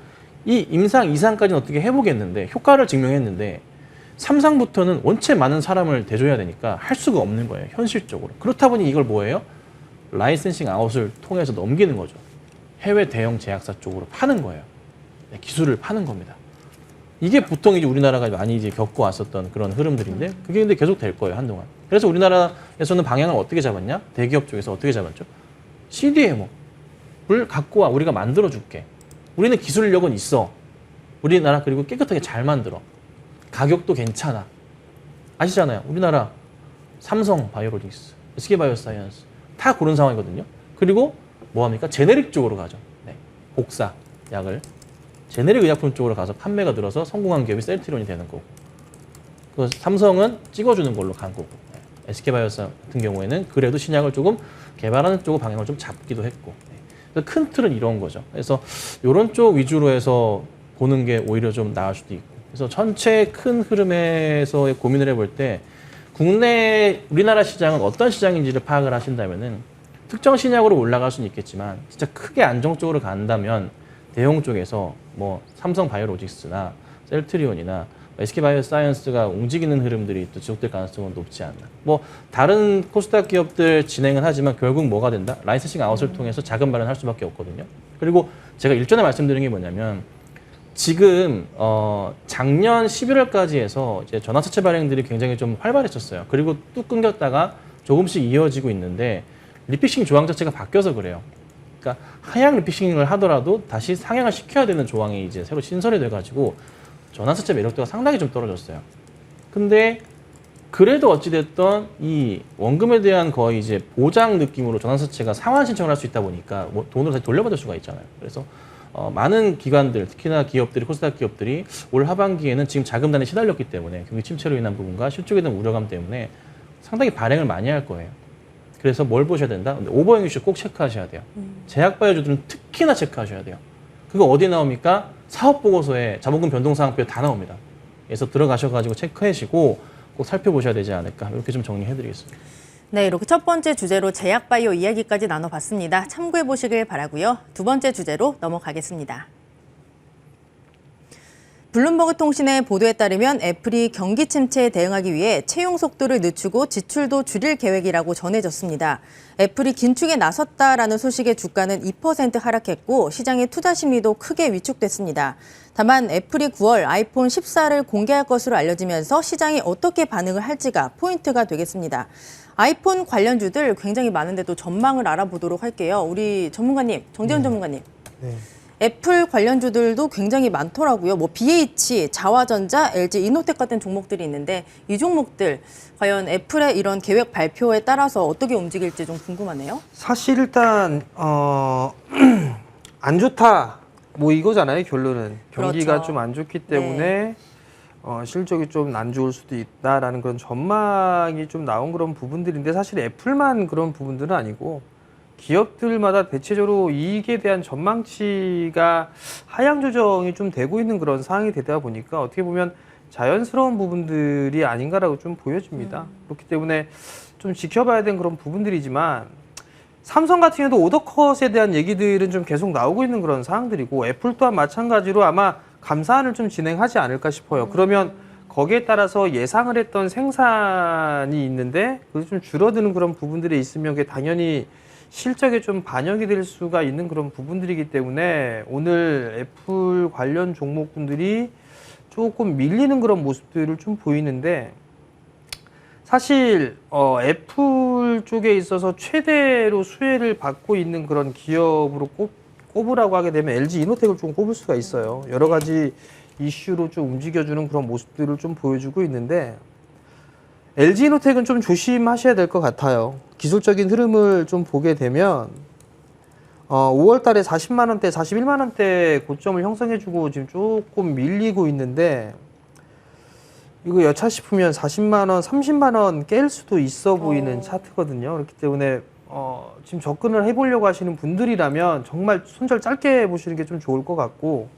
이 임상 이상까지는 어떻게 해보겠는데 효과를 증명했는데 3상부터는 원체 많은 사람을 대줘야 되니까 할 수가 없는 거예요. 현실적으로. 그렇다 보니 이걸 뭐예요? 라이센싱 아웃을 통해서 넘기는 거죠. 해외 대형 제약사 쪽으로 파는 거예요. 기술을 파는 겁니다. 이게 보통 이제 우리나라가 많이 이제 겪어왔었던 그런 흐름들인데 그게 근데 계속 될 거예요, 한동안. 그래서 우리나라에서는 방향을 어떻게 잡았냐? 대기업 쪽에서 어떻게 잡았죠? CDMO를 갖고 와, 우리가 만들어 줄게. 우리는 기술력은 있어. 우리나라 그리고 깨끗하게 잘 만들어. 가격도 괜찮아. 아시잖아요. 우리나라 삼성 바이오로직스, SK바이오사이언스 다 그런 상황이거든요. 그리고 뭐 합니까? 제네릭 쪽으로 가죠. 네. 복사 약을 제네릭 의약품 쪽으로 가서 판매가 늘어서 성공한 기업이 셀트리온이 되는 거고. 그 삼성은 찍어주는 걸로 간 거고. 네. SK바이오사 같은 경우에는 그래도 신약을 조금 개발하는 쪽 방향을 좀 잡기도 했고. 네. 큰 틀은 이런 거죠. 그래서 이런 쪽 위주로 해서 보는 게 오히려 좀 나을 수도 있고. 그래서 전체 큰 흐름에서의 고민을 해볼 때 국내 우리나라 시장은 어떤 시장인지를 파악을 하신다면은 특정 신약으로 올라갈 수는 있겠지만 진짜 크게 안정적으로 간다면 대형 쪽에서 뭐 삼성 바이오로직스나 셀트리온이나 SK바이오사이언스가 움직이는 흐름들이 또 지속될 가능성은 높지 않나. 뭐 다른 코스닥 기업들 진행은 하지만 결국 뭐가 된다? 라이센싱 아웃을 통해서 자금 마련할 수밖에 없거든요. 그리고 제가 일전에 말씀드린 게 뭐냐면 지금 작년 11월까지 해서 이제 전환사채 발행들이 굉장히 좀 활발했었어요. 그리고 뚝 끊겼다가 조금씩 이어지고 있는데 리피싱 조항 자체가 바뀌어서 그래요. 그러니까 하향 리피싱을 하더라도 다시 상향을 시켜야 되는 조항이 이제 새로 신설이 돼가지고 전환사채 매력도가 상당히 좀 떨어졌어요. 근데 그래도 어찌됐던 이 원금에 대한 거의 이제 보장 느낌으로 전환사채가 상환 신청을 할 수 있다 보니까 뭐 돈으로 다시 돌려받을 수가 있잖아요. 그래서 많은 기관들, 특히나 기업들이, 코스닥 기업들이 올 하반기에는 지금 자금난에 시달렸기 때문에 경기 침체로 인한 부분과 실적에 대한 우려감 때문에 상당히 발행을 많이 할 거예요. 그래서 뭘 보셔야 된다? 오버행 이슈 꼭 체크하셔야 돼요. 제약바이오주들은 특히나 체크하셔야 돼요. 그거 어디 나옵니까? 사업보고서에 자본금 변동사항표에 다 나옵니다. 그래서 들어가셔가지고 체크하시고 꼭 살펴보셔야 되지 않을까 이렇게 좀 정리해드리겠습니다. 네, 이렇게 첫 번째 주제로 제약바이오 이야기까지 나눠봤습니다. 참고해 보시길 바라고요. 두 번째 주제로 넘어가겠습니다. 블룸버그 통신의 보도에 따르면 애플이 경기 침체에 대응하기 위해 채용 속도를 늦추고 지출도 줄일 계획이라고 전해졌습니다. 애플이 긴축에 나섰다라는 소식에 주가는 2% 하락했고 시장의 투자 심리도 크게 위축됐습니다. 다만 애플이 9월 아이폰 14를 공개할 것으로 알려지면서 시장이 어떻게 반응을 할지가 포인트가 되겠습니다. 아이폰 관련주들 굉장히 많은데도 전망을 알아보도록 할게요. 우리 전문가님, 정재훈 전문가님. 네. 애플 관련주들도 굉장히 많더라고요. 뭐 BH, 자화전자, LG 이노텍 같은 종목들이 있는데 이 종목들 과연 애플의 이런 계획 발표에 따라서 어떻게 움직일지 좀 궁금하네요. 사실 일단 안 좋다 뭐 이거잖아요. 결론은 경기가 그렇죠. 좀 안 좋기 때문에 실적이 좀 안 좋을 수도 있다라는 그런 전망이 좀 나온 그런 부분들인데 사실 애플만 그런 부분들은 아니고 기업들마다 대체적으로 이익에 대한 전망치가 하향 조정이 좀 되고 있는 그런 상황이 되다 보니까 어떻게 보면 자연스러운 부분들이 아닌가라고 좀 보여집니다. 그렇기 때문에 좀 지켜봐야 되는 그런 부분들이지만 삼성 같은 경우도 오더컷에 대한 얘기들은 좀 계속 나오고 있는 그런 상황들이고 애플 또한 마찬가지로 아마 감사안을 좀 진행하지 않을까 싶어요. 그러면 거기에 따라서 예상을 했던 생산이 있는데 그게 좀 줄어드는 그런 부분들이 있으면 그게 당연히 실적에 좀 반영이 될 수가 있는 그런 부분들이기 때문에 오늘 애플 관련 종목군들이 조금 밀리는 그런 모습들을 좀 보이는데 사실 애플 쪽에 있어서 최대로 수혜를 받고 있는 그런 기업으로 꼽으라고 하게 되면 LG 이노텍을 좀 꼽을 수가 있어요. 여러 가지 이슈로 좀 움직여주는 그런 모습들을 좀 보여주고 있는데 LG 이노텍은 좀 조심하셔야 될 것 같아요. 기술적인 흐름을 좀 보게 되면 5월 달에 40만 원대, 41만 원대 고점을 형성해주고 지금 조금 밀리고 있는데 이거 여차 싶으면 40만 원, 30만 원 깰 수도 있어 보이는 차트거든요. 그렇기 때문에 지금 접근을 해보려고 하시는 분들이라면 정말 손절 짧게 보시는 게 좀 좋을 것 같고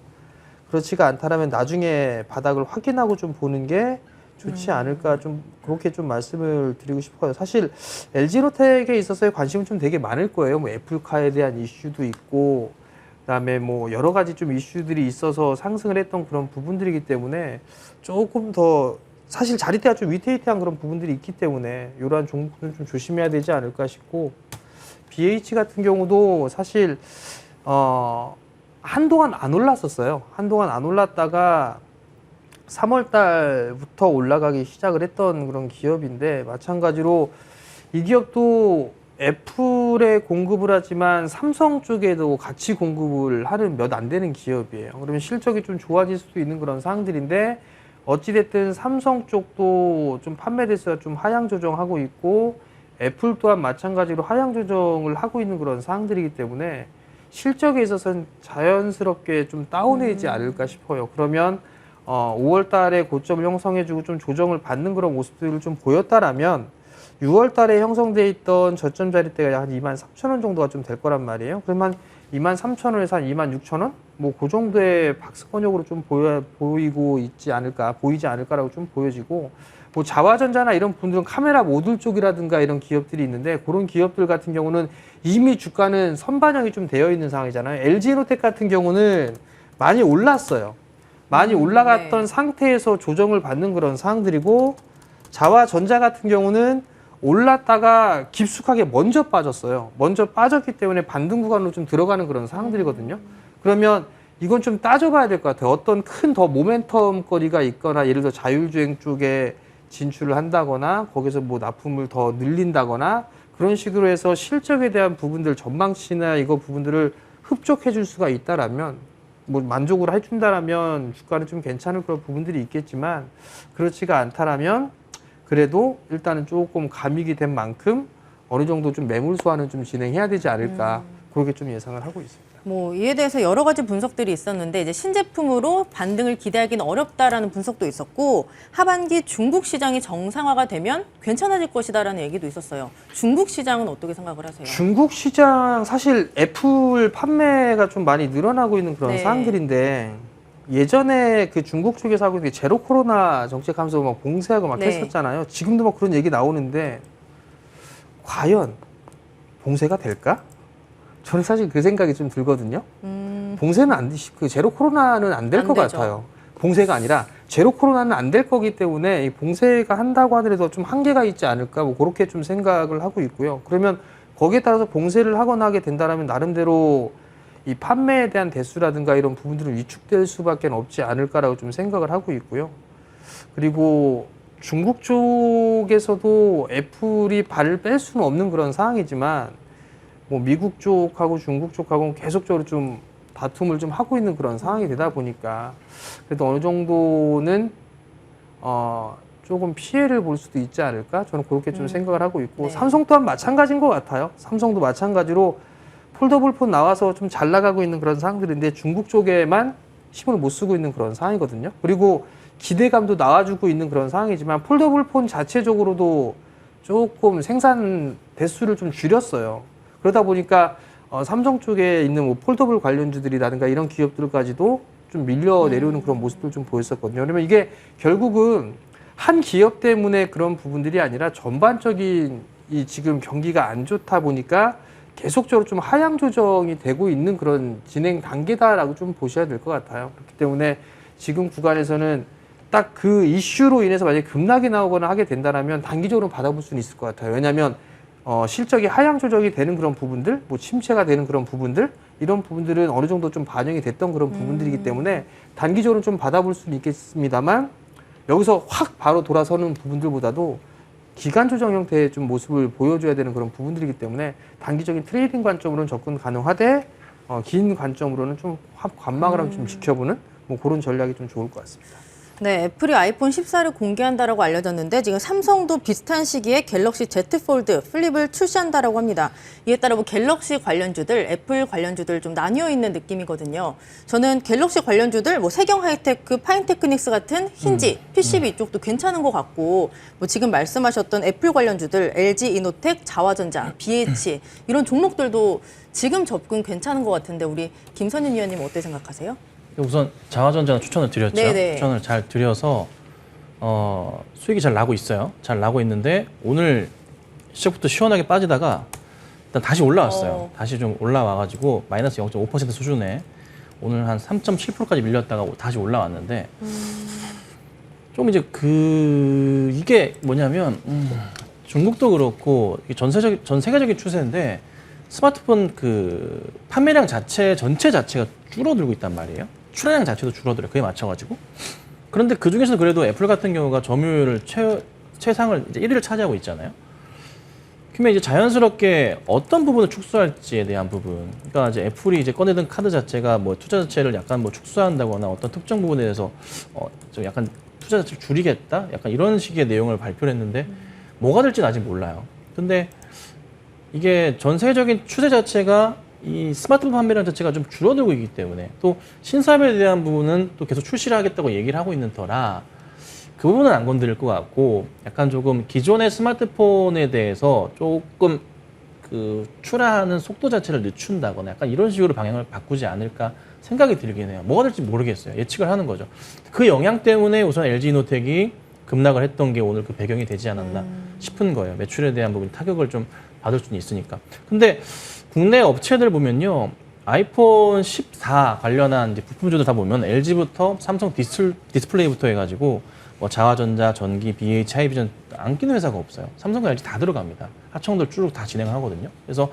그렇지가 않다면 나중에 바닥을 확인하고 좀 보는 게 좋지 않을까 좀 그렇게 좀 말씀을 드리고 싶어요. 사실 LG로텍에 있어서의 관심은 좀 되게 많을 거예요. 뭐 애플카에 대한 이슈도 있고 그다음에 뭐 여러 가지 좀 이슈들이 있어서 상승을 했던 그런 부분들이기 때문에 조금 더 사실 자리대가 좀 위태위태한 그런 부분들이 있기 때문에 이러한 종목들은 좀 조심해야 되지 않을까 싶고 BH 같은 경우도 사실 한동안 안 올랐었어요. 한동안 안 올랐다가 3월 달부터 올라가기 시작을 했던 그런 기업인데 마찬가지로 이 기업도 애플에 공급을 하지만 삼성 쪽에도 같이 공급을 하는 몇 안 되는 기업이에요. 그러면 실적이 좀 좋아질 수도 있는 그런 사항들인데 어찌됐든 삼성 쪽도 좀 판매 대수가 좀 하향 조정하고 있고 애플 또한 마찬가지로 하향 조정을 하고 있는 그런 사항들이기 때문에 실적에 있어서는 자연스럽게 좀 다운되지 않을까 싶어요. 그러면 5월 달에 고점을 형성해주고 좀 조정을 받는 그런 모습들을 좀 보였다라면 6월 달에 형성돼 있던 저점 자리대가 한 23,000원 정도가 좀 될 거란 말이에요. 그러면 23,000원에서 한 26,000원? 뭐 그 정도의 박스권역으로 좀 보이지 않을까라고 좀 보여지고 뭐 자화전자나 이런 분들은 카메라 모듈 쪽이라든가 이런 기업들이 있는데 그런 기업들 같은 경우는 이미 주가는 선반영이 좀 되어 있는 상황이잖아요. LG에너텍 같은 경우는 많이 올랐어요. 많이 올라갔던 네. 상태에서 조정을 받는 그런 상황들이고 자화전자 같은 경우는 올랐다가 깊숙하게 먼저 빠졌어요. 먼저 빠졌기 때문에 반등 구간으로 좀 들어가는 그런 상황들이거든요. 그러면 이건 좀 따져봐야 될 것 같아요. 어떤 큰 더 모멘텀 거리가 있거나 예를 들어 자율주행 쪽에 진출을 한다거나 거기서 뭐 납품을 더 늘린다거나 그런 식으로 해서 실적에 대한 부분들 전망치나 이거 부분들을 흡족해 줄 수가 있다라면 뭐 만족을 해준다라면 주가는 좀 괜찮을 그런 부분들이 있겠지만 그렇지가 않다라면 그래도 일단은 조금 가미기 된 만큼 어느 정도 좀 매물 소화는 좀 진행해야 되지 않을까 그렇게 좀 예상을 하고 있습니다. 뭐 이에 대해서 여러 가지 분석들이 있었는데 이제 신제품으로 반등을 기대하기는 어렵다라는 분석도 있었고 하반기 중국 시장이 정상화가 되면 괜찮아질 것이다라는 얘기도 있었어요. 중국 시장은 어떻게 생각을 하세요? 중국 시장 사실 애플 판매가 좀 많이 늘어나고 있는 그런 네. 사항들인데 예전에 그 중국 쪽에서 하고 있는 게 제로 코로나 정책하면서 막 봉쇄하고 막 네. 했었잖아요. 지금도 막 그런 얘기 나오는데 과연 봉쇄가 될까? 저는 사실 그 생각이 좀 들거든요. 봉쇄는 안 되시, 그 제로 코로나는 안 될 안 것 되죠. 같아요. 봉쇄가 아니라 제로 코로나는 안 될 거기 때문에 이 봉쇄가 한다고 하더라도 좀 한계가 있지 않을까 뭐 그렇게 좀 생각을 하고 있고요. 그러면 거기에 따라서 봉쇄를 하거나 하게 된다면 나름대로 이 판매에 대한 대수라든가 이런 부분들은 위축될 수밖에 없지 않을까라고 좀 생각을 하고 있고요. 그리고 중국 쪽에서도 애플이 발을 뺄 수는 없는 그런 상황이지만 뭐 미국 쪽하고 중국 쪽하고는 계속적으로 좀 다툼을 좀 하고 있는 그런 상황이 되다 보니까 그래도 어느 정도는 조금 피해를 볼 수도 있지 않을까 저는 그렇게 좀 생각을 하고 있고 네. 삼성 또한 마찬가지인 것 같아요. 삼성도 마찬가지로 폴더블 폰 나와서 좀 잘 나가고 있는 그런 상황들인데 중국 쪽에만 힘을 못 쓰고 있는 그런 상황이거든요. 그리고 기대감도 나와주고 있는 그런 상황이지만 폴더블 폰 자체적으로도 조금 생산 대수를 좀 줄였어요. 그러다 보니까 삼성 쪽에 있는 뭐 폴더블 관련주들이라든가 이런 기업들까지도 좀 밀려 내려오는 그런 모습들 좀 보였었거든요. 그러면 이게 결국은 한 기업 때문에 그런 부분들이 아니라 전반적인 이 지금 경기가 안 좋다 보니까 계속적으로 좀 하향 조정이 되고 있는 그런 진행 단계다라고 좀 보셔야 될 것 같아요. 그렇기 때문에 지금 구간에서는 딱 그 이슈로 인해서 만약에 급락이 나오거나 하게 된다면 단기적으로 받아볼 수는 있을 것 같아요. 왜냐하면 실적이 하향 조정이 되는 그런 부분들, 뭐 침체가 되는 그런 부분들, 이런 부분들은 어느 정도 좀 반영이 됐던 그런 부분들이기 때문에 단기적으로 좀 받아볼 수는 있겠습니다만 여기서 확 바로 돌아서는 부분들보다도 기간 조정 형태의 좀 모습을 보여줘야 되는 그런 부분들이기 때문에 단기적인 트레이딩 관점으로는 접근 가능하되 긴 관점으로는 좀 관망을 하면 좀 지켜보는 뭐 그런 전략이 좀 좋을 것 같습니다. 네, 애플이 아이폰 14를 공개한다라고 알려졌는데 지금 삼성도 비슷한 시기에 갤럭시 Z 폴드 플립을 출시한다라고 합니다. 이에 따라 뭐 갤럭시 관련주들, 애플 관련주들 좀 나뉘어 있는 느낌이거든요. 저는 갤럭시 관련주들 뭐 세경 하이테크, 파인테크닉스 같은 힌지, PCB 이쪽도 괜찮은 것 같고 뭐 지금 말씀하셨던 애플 관련주들, LG 이노텍, 자화전자, BH 이런 종목들도 지금 접근 괜찮은 것 같은데 우리 김선인 위원님 어떻게 생각하세요? 우선 자화전자는 추천을 드렸죠. 네네. 추천을 잘 드려서 수익이 잘 나고 있어요. 잘 나고 있는데 오늘 시작부터 시원하게 빠지다가 일단 다시 올라왔어요. 다시 좀 올라와가지고 마이너스 0.5% 수준에 오늘 한 3.7%까지 밀렸다가 다시 올라왔는데 좀 이제 이게 뭐냐면 중국도 그렇고 전 세계적인 추세인데 스마트폰 판매량 전체 자체가 줄어들고 있단 말이에요. 출하량 자체도 줄어들어요. 그에 맞춰가지고. 그런데 그 중에서 그래도 애플 같은 경우가 점유율을 최상을 이제 1위를 차지하고 있잖아요. 그러면 이제 자연스럽게 어떤 부분을 축소할지에 대한 부분. 그러니까 이제 애플이 이제 꺼내든 카드 자체가 뭐 투자 자체를 약간 뭐 축소한다거나 어떤 특정 부분에 대해서 좀 약간 투자 자체를 줄이겠다? 약간 이런 식의 내용을 발표를 했는데 뭐가 될지는 아직 몰라요. 근데 이게 전 세계적인 추세 자체가 이 스마트폰 판매량 자체가 좀 줄어들고 있기 때문에 또 신사업에 대한 부분은 또 계속 출시를 하겠다고 얘기를 하고 있는 터라 그 부분은 안 건드릴 것 같고 약간 조금 기존의 스마트폰에 대해서 조금 출하하는 속도 자체를 늦춘다거나 약간 이런 식으로 방향을 바꾸지 않을까 생각이 들긴 해요. 뭐가 될지 모르겠어요. 예측을 하는 거죠. 그 영향 때문에 우선 LG이노텍이 급락을 했던 게 오늘 그 배경이 되지 않았나 싶은 거예요. 매출에 대한 부분 타격을 좀 받을 수는 있으니까. 근데 국내 업체들 보면요. 아이폰 14 관련한 이제 부품주들 다 보면 LG부터 삼성 디스플레이부터 해가지고 뭐 자화전자, 전기, BH, 하이비전 안 끼는 회사가 없어요. 삼성과 LG 다 들어갑니다. 하청들 쭉 다 진행하거든요. 그래서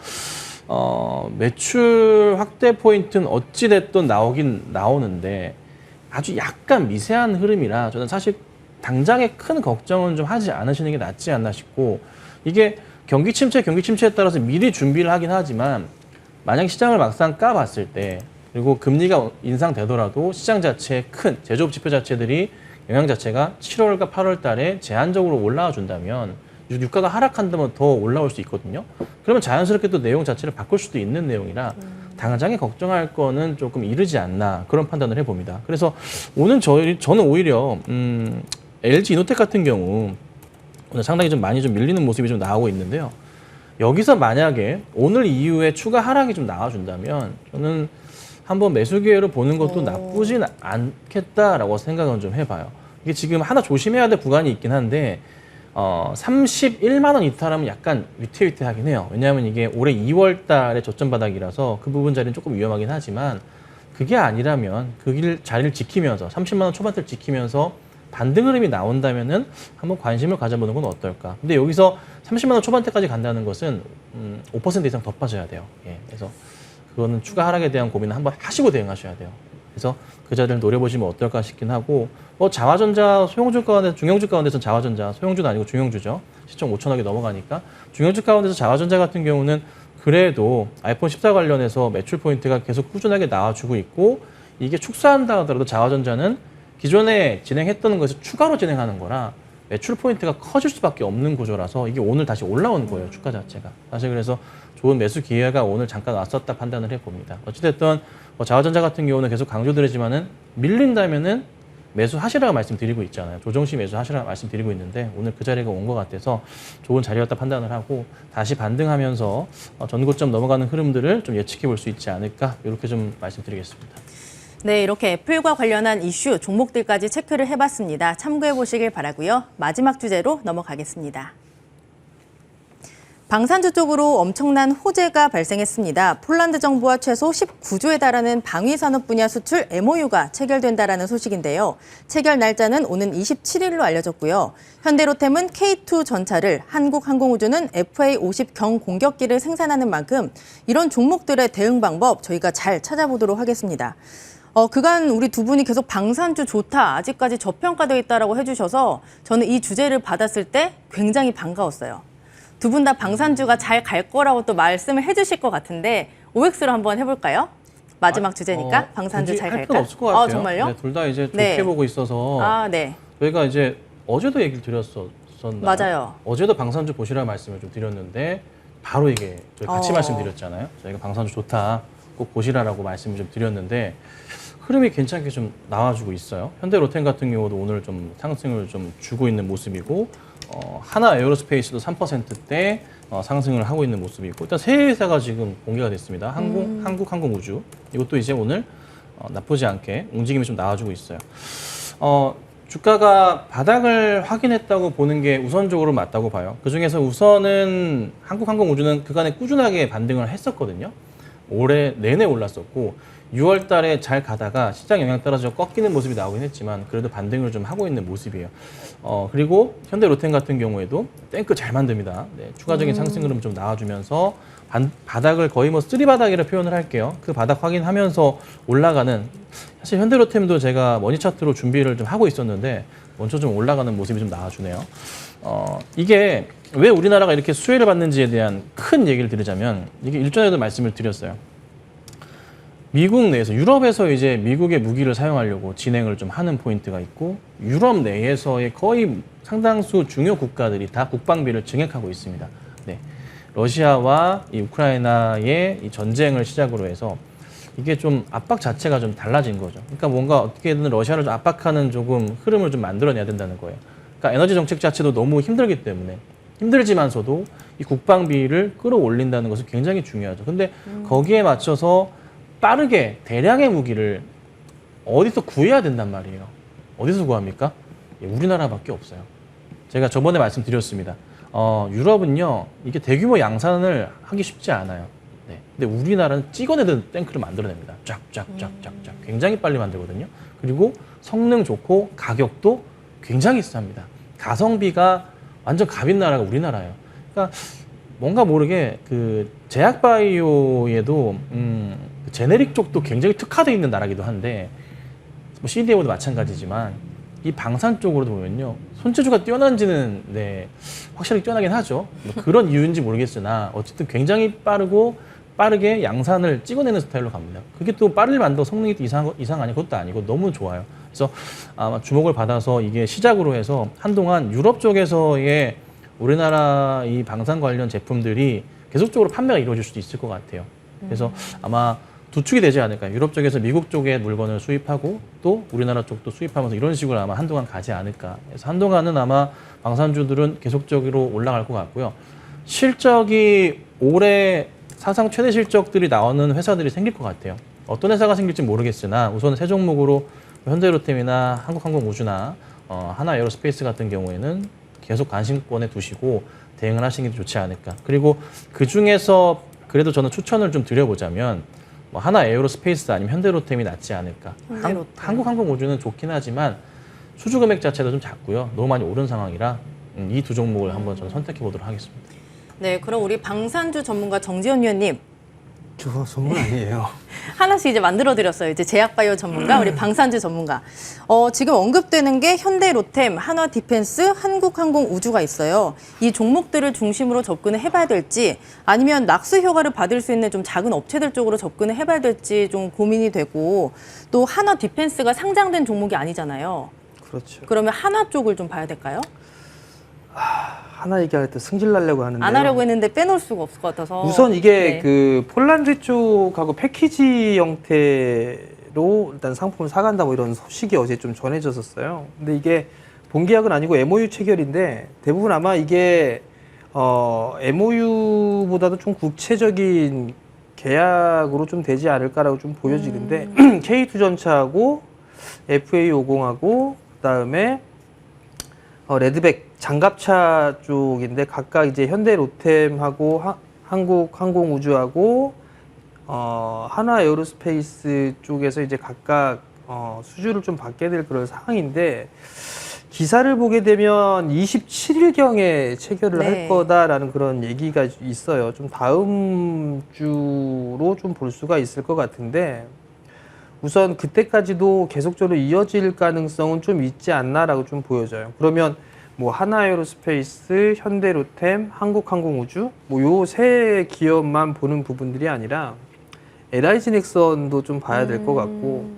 매출 확대 포인트는 어찌 됐든 나오긴 나오는데 아주 약간 미세한 흐름이라 저는 사실 당장의 큰 걱정은 좀 하지 않으시는 게 낫지 않나 싶고 이게 경기 침체에 따라서 미리 준비를 하긴 하지만 만약 시장을 막상 까봤을 때 그리고 금리가 인상되더라도 시장 자체의 큰 제조업 지표 자체들이 영향 자체가 7월과 8월 달에 제한적으로 올라와 준다면 유가가 하락한다면 더 올라올 수 있거든요. 그러면 자연스럽게 또 내용 자체를 바꿀 수도 있는 내용이라 당장에 걱정할 거는 조금 이르지 않나 그런 판단을 해봅니다. 그래서 오늘 저는 오히려 LG이노텍 같은 경우 오늘 상당히 좀 많이 좀 밀리는 모습이 좀 나오고 있는데요. 여기서 만약에 오늘 이후에 추가 하락이 좀 나와준다면 저는 한번 매수 기회로 보는 것도 나쁘진 않겠다라고 생각은 좀 해봐요. 이게 지금 하나 조심해야 될 구간이 있긴 한데 31만 원 이탈하면 약간 위태위태하긴 해요. 왜냐하면 이게 올해 2월 달에 저점 바닥이라서 그 부분 자리는 조금 위험하긴 하지만 그게 아니라면 그 자리를 지키면서 30만 원 초반대를 지키면서 반등 흐름이 나온다면은 한번 관심을 가져보는 건 어떨까. 근데 여기서 30만 원 초반대까지 간다는 것은 5% 이상 더 빠져야 돼요. 예, 그래서 그거는 추가 하락에 대한 고민을 한번 하시고 대응하셔야 돼요. 그래서 그 자리를 노려보시면 어떨까 싶긴 하고 자화전자, 소형주 가운데 중형주 가운데서 자화전자, 소형주는 아니고 중형주죠. 시총 5천억이 넘어가니까 중형주 가운데서 자화전자 같은 경우는 그래도 아이폰 14 관련해서 매출 포인트가 계속 꾸준하게 나와주고 있고 이게 축소한다 하더라도 자화전자는 기존에 진행했던 것을 추가로 진행하는 거라 매출 포인트가 커질 수밖에 없는 구조라서 이게 오늘 다시 올라온 거예요. 주가 자체가. 사실 그래서 좋은 매수 기회가 오늘 잠깐 왔었다 판단을 해봅니다. 어찌됐든 자화전자 같은 경우는 계속 강조드리지만은 밀린다면은 매수하시라고 말씀드리고 있잖아요. 조정시 매수하시라고 말씀드리고 있는데 오늘 그 자리가 온 것 같아서 좋은 자리였다 판단을 하고 다시 반등하면서 전고점 넘어가는 흐름들을 좀 예측해 볼 수 있지 않을까 이렇게 좀 말씀드리겠습니다. 네, 이렇게 애플과 관련한 이슈, 종목들까지 체크를 해봤습니다. 참고해 보시길 바라고요. 마지막 주제로 넘어가겠습니다. 방산주 쪽으로 엄청난 호재가 발생했습니다. 폴란드 정부와 최소 19조에 달하는 방위산업 분야 수출 MOU가 체결된다라는 소식인데요. 체결 날짜는 오는 27일로 알려졌고요. 현대로템은 K2 전차를, 한국항공우주는 FA-50 경공격기를 생산하는 만큼 이런 종목들의 대응 방법 저희가 잘 찾아보도록 하겠습니다. 그간 우리 두 분이 계속 방산주 좋다, 아직까지 저평가되어 있다라고 해주셔서 저는 이 주제를 받았을 때 굉장히 반가웠어요. 두 분 다 방산주가 잘 갈 거라고 또 말씀을 해주실 것 같은데 OX로 한번 해볼까요? 마지막 주제니까 방산주 잘 갈까? 없을 것 같아요. 정말요? 네, 둘 다 이제 좋게 네. 보고 있어서 네. 저희가 이제 어제도 얘기를 드렸었나요? 맞아요. 어제도 방산주 보시라는 말씀을 좀 드렸는데 바로 이게 저희 같이 말씀드렸잖아요. 저희가 방산주 좋다, 꼭 보시라라고 말씀을 좀 드렸는데 흐름이 괜찮게 좀 나와주고 있어요. 현대로템 같은 경우도 오늘 좀 상승을 좀 주고 있는 모습이고 하나 에어로스페이스도 3%대 상승을 하고 있는 모습이고 일단 세 회사가 지금 공개가 됐습니다. 한국항공우주 이것도 이제 오늘 나쁘지 않게 움직임이 좀 나와주고 있어요. 주가가 바닥을 확인했다고 보는 게 우선적으로 맞다고 봐요. 그중에서 우선은 한국항공우주는 그간에 꾸준하게 반등을 했었거든요. 올해 내내 올랐었고 6월 달에 잘 가다가 시장 영향 따라서 꺾이는 모습이 나오긴 했지만 그래도 반등을 좀 하고 있는 모습이에요. 그리고 현대로템 같은 경우에도 탱크 잘 만듭니다. 네, 추가적인 상승 흐름 좀 나와주면서 바닥을 거의 뭐 쓰리바닥이라 표현을 할게요. 그 바닥 확인하면서 올라가는, 사실 현대로템도 제가 머니 차트로 준비를 좀 하고 있었는데 먼저 좀 올라가는 모습이 좀 나와주네요. 이게 왜 우리나라가 이렇게 수혜를 받는지에 대한 큰 얘기를 드리자면, 이게 일전에도 말씀을 드렸어요. 미국 내에서, 유럽에서 이제 미국의 무기를 사용하려고 진행을 좀 하는 포인트가 있고, 유럽 내에서의 거의 상당수 중요 국가들이 다 국방비를 증액하고 있습니다. 네. 러시아와 이 우크라이나의 이 전쟁을 시작으로 해서 이게 좀 압박 자체가 좀 달라진 거죠. 그러니까 뭔가 어떻게든 러시아를 좀 압박하는 조금 흐름을 좀 만들어내야 된다는 거예요. 그러니까 에너지 정책 자체도 너무 힘들기 때문에, 힘들지만서도 이 국방비를 끌어올린다는 것은 굉장히 중요하죠. 근데 거기에 맞춰서 빠르게 대량의 무기를 어디서 구해야 된단 말이에요. 어디서 구합니까? 우리나라밖에 없어요. 제가 저번에 말씀드렸습니다. 유럽은요, 이게 대규모 양산을 하기 쉽지 않아요. 네. 근데 우리나라는 찍어내던 탱크를 만들어냅니다. 쫙쫙쫙쫙쫙. 굉장히 빨리 만들거든요. 그리고 성능 좋고 가격도 굉장히 쌉니다. 가성비가 완전 갑인 나라가 우리나라예요. 그러니까 뭔가 모르게 그 제약바이오에도 제네릭 쪽도 굉장히 특화되어 있는 나라기도 한데, 뭐 CDMO도 마찬가지지만 이 방산 쪽으로도 보면요, 손재주가 뛰어난지는 네, 확실히 뛰어나긴 하죠. 뭐 그런 이유인지 모르겠으나 어쨌든 굉장히 빠르게 양산을 찍어내는 스타일로 갑니다. 그게 또 빠르게 만들어 성능이 이상 아니고 그것도 아니고 너무 좋아요. 그래서 아마 주목을 받아서 이게 시작으로 해서 한동안 유럽 쪽에서의 우리나라 이 방산 관련 제품들이 계속적으로 판매가 이루어질 수도 있을 것 같아요. 그래서 아마 두축이 되지 않을까. 유럽 쪽에서 미국 쪽의 물건을 수입하고 또 우리나라 쪽도 수입하면서 이런 식으로 아마 한동안 가지 않을까. 그래서 한동안은 아마 방산주들은 계속적으로 올라갈 것 같고요. 실적이 올해 사상 최대 실적들이 나오는 회사들이 생길 것 같아요. 어떤 회사가 생길지 모르겠으나 우선 세 종목으로 현대로템이나 한국항공우주나 하나에어로스페이스 같은 경우에는 계속 관심권에 두시고 대응을 하시는 게 좋지 않을까. 그리고 그 중에서 그래도 저는 추천을 좀 드려보자면 뭐 하나에어로스페이스 아니면 현대로템이 낫지 않을까. 한국항공우주는 좋긴 하지만 수주 금액 자체도 좀 작고요. 너무 많이 오른 상황이라 이 두 종목을 한번 저는 선택해 보도록 하겠습니다. 네, 그럼 우리 방산주 전문가 정지현 위원님. 저 전문 아니에요. 하나씩 이제 만들어드렸어요. 이제 제약바이오 전문가, 우리 방산주 전문가. 지금 언급되는 게 현대로템, 한화디펜스, 한국항공우주가 있어요. 이 종목들을 중심으로 접근을 해봐야 될지, 아니면 낙수 효과를 받을 수 있는 좀 작은 업체들 쪽으로 접근을 해봐야 될지 좀 고민이 되고, 또 한화디펜스가 상장된 종목이 아니잖아요. 그렇죠. 그러면 한화 쪽을 좀 봐야 될까요? 하나 얘기할 때 승질 나려고 하는데 안 하려고 했는데 빼놓을 수가 없을 것 같아서. 우선 이게 네. 그 폴란드 쪽하고 패키지 형태로 일단 상품을 사간다 뭐 이런 소식이 어제 좀 전해졌었어요. 근데 이게 본계약은 아니고 MOU 체결인데 대부분 아마 이게 MOU보다도 좀 구체적인 계약으로 좀 되지 않을까라고 좀 보여지는데 K2전차하고 FA50하고 그다음에 레드백 장갑차 쪽인데 각각 이제 현대로템하고 한국항공우주하고 한화에어로스페이스 쪽에서 이제 각각 수주를 좀 받게 될 그런 상황인데 기사를 보게 되면 27일경에 체결을 네. 할 거다라는 그런 얘기가 있어요. 좀 다음 주로 좀 볼 수가 있을 것 같은데 우선 그때까지도 계속적으로 이어질 가능성은 좀 있지 않나라고 좀 보여져요. 그러면 뭐 하나에어로스페이스, 현대로템, 한국항공우주 뭐 요 세 기업만 보는 부분들이 아니라 LIG 넥선도 좀 봐야 될 것 같고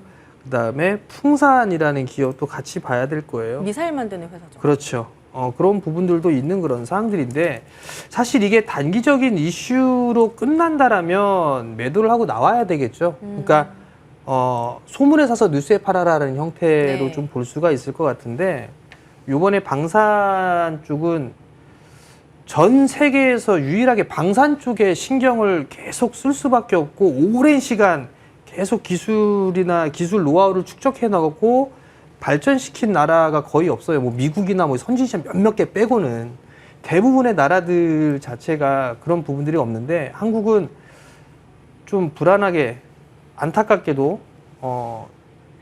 그다음에 풍산이라는 기업도 같이 봐야 될 거예요. 미사일 만드는 회사죠. 그렇죠. 그런 부분들도 있는 그런 사항들인데 사실 이게 단기적인 이슈로 끝난다라면 매도를 하고 나와야 되겠죠. 그러니까 소문에 사서 뉴스에 팔아라라는 형태로 네. 좀 볼 수가 있을 것 같은데 이번에 방산 쪽은 전 세계에서 유일하게 방산 쪽에 신경을 계속 쓸 수밖에 없고 오랜 시간 계속 기술이나 기술 노하우를 축적해 나가고 발전시킨 나라가 거의 없어요. 뭐 미국이나 뭐 선진시장 몇몇 개 빼고는 대부분의 나라들 자체가 그런 부분들이 없는데 한국은 좀 불안하게 안타깝게도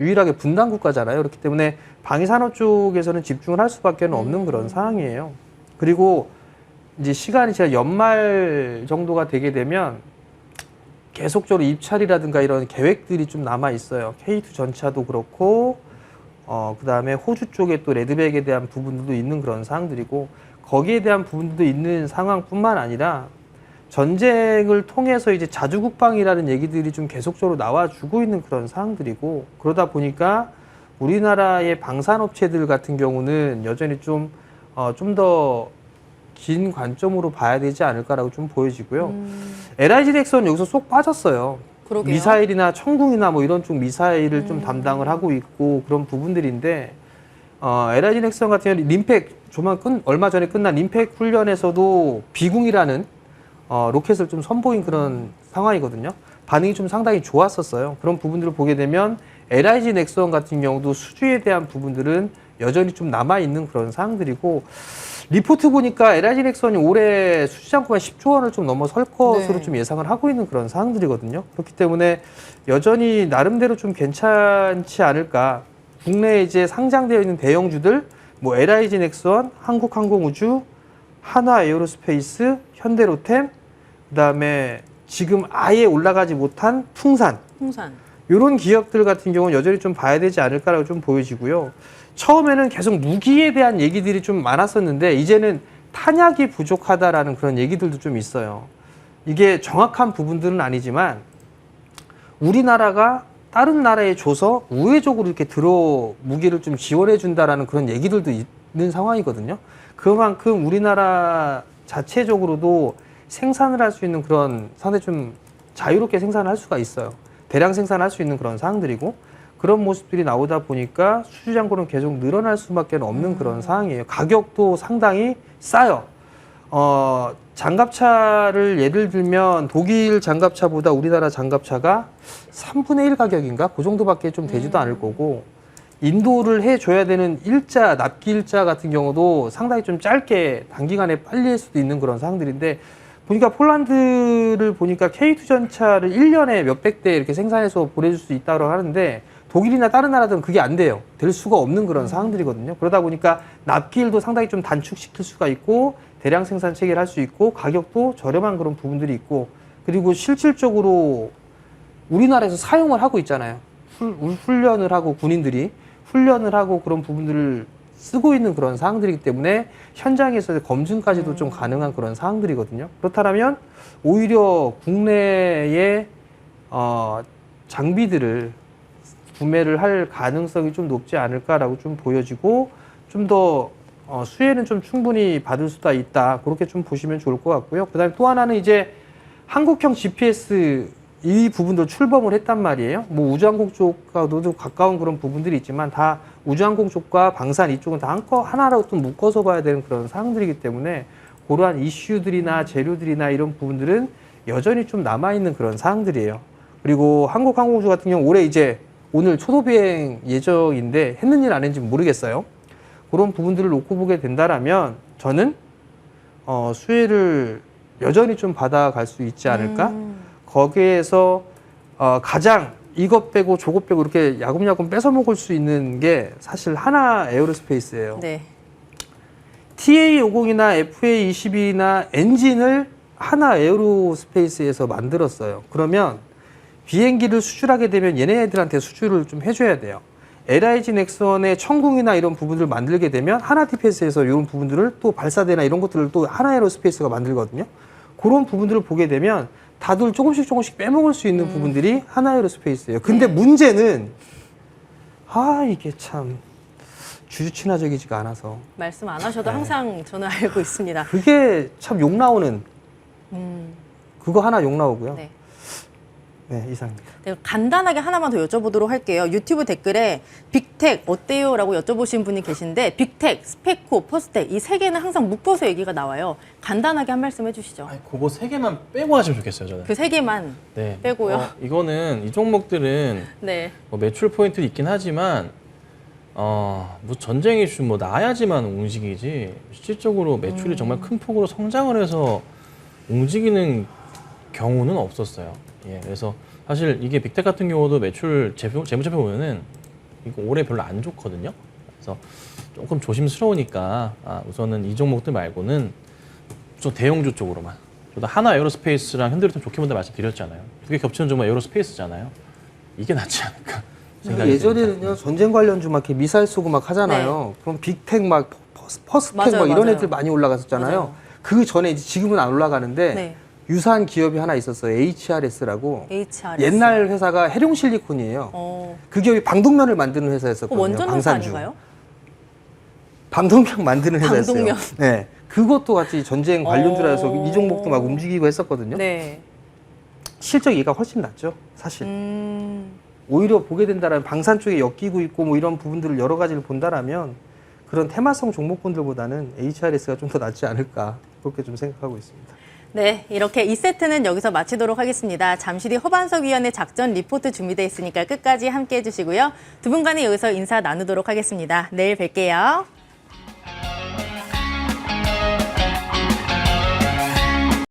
유일하게 분단 국가잖아요. 그렇기 때문에 방위산업 쪽에서는 집중을 할 수밖에 없는 그런 상황이에요. 그리고 이제 시간이 제가 연말 정도가 되게 되면 계속적으로 입찰이라든가 이런 계획들이 좀 남아 있어요. K2 전차도 그렇고, 그 다음에 호주 쪽에 또 레드백에 대한 부분들도 있는 그런 사항들이고, 거기에 대한 부분도 있는 상황뿐만 아니라 전쟁을 통해서 이제 자주국방이라는 얘기들이 좀 계속적으로 나와주고 있는 그런 상황들이고, 그러다 보니까 우리나라의 방산업체들 같은 경우는 여전히 좀 더 긴 관점으로 봐야 되지 않을까라고 좀 보여지고요. LIG 넥슨 여기서 쏙 빠졌어요. 그러게요. 미사일이나 천궁이나 뭐 이런 쪽 미사일을 좀 담당을 하고 있고 그런 부분들인데, LIG 넥슨 같은 경우는 림팩 얼마 전에 끝난 림팩 훈련에서도 비궁이라는 로켓을 좀 선보인 그런 상황이거든요. 반응이 좀 상당히 좋았었어요. 그런 부분들을 보게 되면 LIG 넥슨 같은 경우도 수주에 대한 부분들은 여전히 좀 남아있는 그런 사항들이고, 리포트 보니까 LIG 넥슨이 올해 수주 잔고가 10조 원을 좀 넘어설 것으로 네. 좀 예상을 하고 있는 그런 사항들이거든요. 그렇기 때문에 여전히 나름대로 좀 괜찮지 않을까. 국내에 이제 상장되어 있는 대형주들, 뭐 LIG 넥슨, 한국항공우주, 한화에어로스페이스, 현대로템, 그다음에 지금 아예 올라가지 못한 풍산, 이런 기업들 같은 경우는 여전히 좀 봐야 되지 않을까라고 좀 보여지고요. 처음에는 계속 무기에 대한 얘기들이 좀 많았었는데 이제는 탄약이 부족하다라는 그런 얘기들도 좀 있어요. 이게 정확한 부분들은 아니지만 우리나라가 다른 나라에 줘서 우회적으로 이렇게 무기를 좀 지원해 준다라는 그런 얘기들도 있는 상황이거든요. 그만큼 우리나라 자체적으로도 생산을 할 수 있는 그런 상당히 좀 자유롭게 생산을 할 수가 있어요. 대량 생산할 수 있는 그런 사항들이고, 그런 모습들이 나오다 보니까 수주 잔고는 계속 늘어날 수밖에 없는 그런 상황이에요. 가격도 상당히 싸요. 장갑차를 예를 들면 독일 장갑차보다 우리나라 장갑차가 3분의 1 가격인가? 그 정도밖에 좀 되지도 않을 거고, 인도를 해줘야 되는 납기 일자 같은 경우도 상당히 좀 짧게 단기간에 빨리 할 수도 있는 그런 상황들인데, 보니까 폴란드를 보니까 K2 전차를 1년에 몇백 대 이렇게 생산해서 보내줄 수 있다고 하는데, 독일이나 다른 나라들은 그게 안 돼요. 될 수가 없는 그런 상황들이거든요. 그러다 보니까 납기일도 상당히 좀 단축시킬 수가 있고, 대량 생산 체계를 할 수 있고, 가격도 저렴한 그런 부분들이 있고, 그리고 실질적으로 우리나라에서 사용을 하고 있잖아요. 훈련을 하고 군인들이 훈련을 하고 그런 부분들을 쓰고 있는 그런 사항들이기 때문에 현장에서의 검증까지도 좀 가능한 그런 사항들이거든요. 그렇다면 오히려 국내의 장비들을 구매를 할 가능성이 좀 높지 않을까라고 좀 보여지고, 좀 더 수혜는 좀 충분히 받을 수가 있다. 그렇게 좀 보시면 좋을 것 같고요. 그다음에 또 하나는 이제 한국형 GPS 이 부분도 출범을 했단 말이에요. 뭐 우주항공 쪽과도 가까운 그런 부분들이 있지만 다 우주항공 쪽과 방산 이쪽은 다 하나로 또 묶어서 봐야 되는 그런 사항들이기 때문에 그러한 이슈들이나 재료들이나 이런 부분들은 여전히 좀 남아있는 그런 사항들이에요. 그리고 한국항공우주 같은 경우 올해 이제 오늘 초도비행 예정인데 했는지 안 했는지 모르겠어요. 그런 부분들을 놓고 보게 된다라면 저는 수혜를 여전히 좀 받아갈 수 있지 않을까? 거기에서 가장 이것 빼고 저것 빼고 이렇게 야금야금 뺏어 먹을 수 있는 게 사실 하나 에어로스페이스예요. 네. TA50이나 FA21이나 엔진을 하나 에어로스페이스에서 만들었어요. 그러면 비행기를 수출하게 되면 얘네들한테 수출을 좀 해줘야 돼요. LIG 넥슨의 천궁이나 이런 부분들을 만들게 되면 하나 디펜스에서 이런 부분들을 또 발사대나 이런 것들을 또 하나 에어로스페이스가 만들거든요. 그런 부분들을 보게 되면 다들 조금씩 빼먹을 수 있는 부분들이 하나 에어로스페이스예요. 근데 문제는 이게 참 주주친화적이지가 않아서 말씀 안 하셔도 항상 저는 알고 있습니다. 그게 참 욕 나오는 그거 하나 욕 나오고요. 네. 네, 이상입니다. 네, 간단하게 하나만 더 여쭤보도록 할게요. 유튜브 댓글에 빅텍 어때요? 라고 여쭤보신 분이 계신데 빅텍, 스페코, 퍼스텍 이 세 개는 항상 묶어서 얘기가 나와요. 간단하게 한 말씀 해주시죠. 아니, 그거 세 개만 빼고 하시면 좋겠어요, 저는. 그 세 개만 빼고요. 이거는 이 종목들은 네. 뭐 매출 포인트 있긴 하지만 뭐 전쟁 이슈 뭐 나야지만 움직이지 실질적으로 매출이 정말 큰 폭으로 성장을 해서 움직이는 경우는 없었어요. 예, 그래서 사실 이게 빅텍 같은 경우도 매출 재무제표 보면은 이거 올해 별로 안 좋거든요. 그래서 조금 조심스러우니까 우선은 이 종목들 말고는 좀 대형주 쪽으로만. 저도 하나 에어로스페이스랑 현대로템 좋게 본다 말씀드렸잖아요. 두 개 겹치는 종목 에어로스페이스잖아요. 이게 낫지 않을까 생각이 예전에는요 듭니다. 전쟁 관련주 막 이렇게 미사일 쏘고 막 하잖아요. 그럼 빅텍 막 퍼스텍 맞아요, 막 이런 맞아요. 애들 많이 올라갔었잖아요. 맞아요. 그 전에 이제 지금은 안 올라가는데 네. 유사한 기업이 하나 있었어요. HRS라고. HRS. 옛날 회사가 해룡실리콘이에요. 그 기업이 방독면을 만드는 회사였었거든요. 원전 회사 방산주. 아닌가요? 방독면 만드는 회사였어요. 방독면. 네. 그것도 같이 전쟁 관련주라서 어. 이 종목도 막 움직이고 했었거든요. 네. 실적 얘가 훨씬 낫죠, 사실. 오히려 보게 된다면 방산 쪽에 엮이고 있고 뭐 이런 부분들을 여러 가지를 본다라면 그런 테마성 종목군들보다는 HRS가 좀 더 낫지 않을까 그렇게 좀 생각하고 있습니다. 네, 이렇게 2세트는 여기서 마치도록 하겠습니다. 잠시 뒤 허반석 위원의 작전 리포트 준비되어 있으니까 끝까지 함께해 주시고요. 두 분간에 여기서 인사 나누도록 하겠습니다. 내일 뵐게요.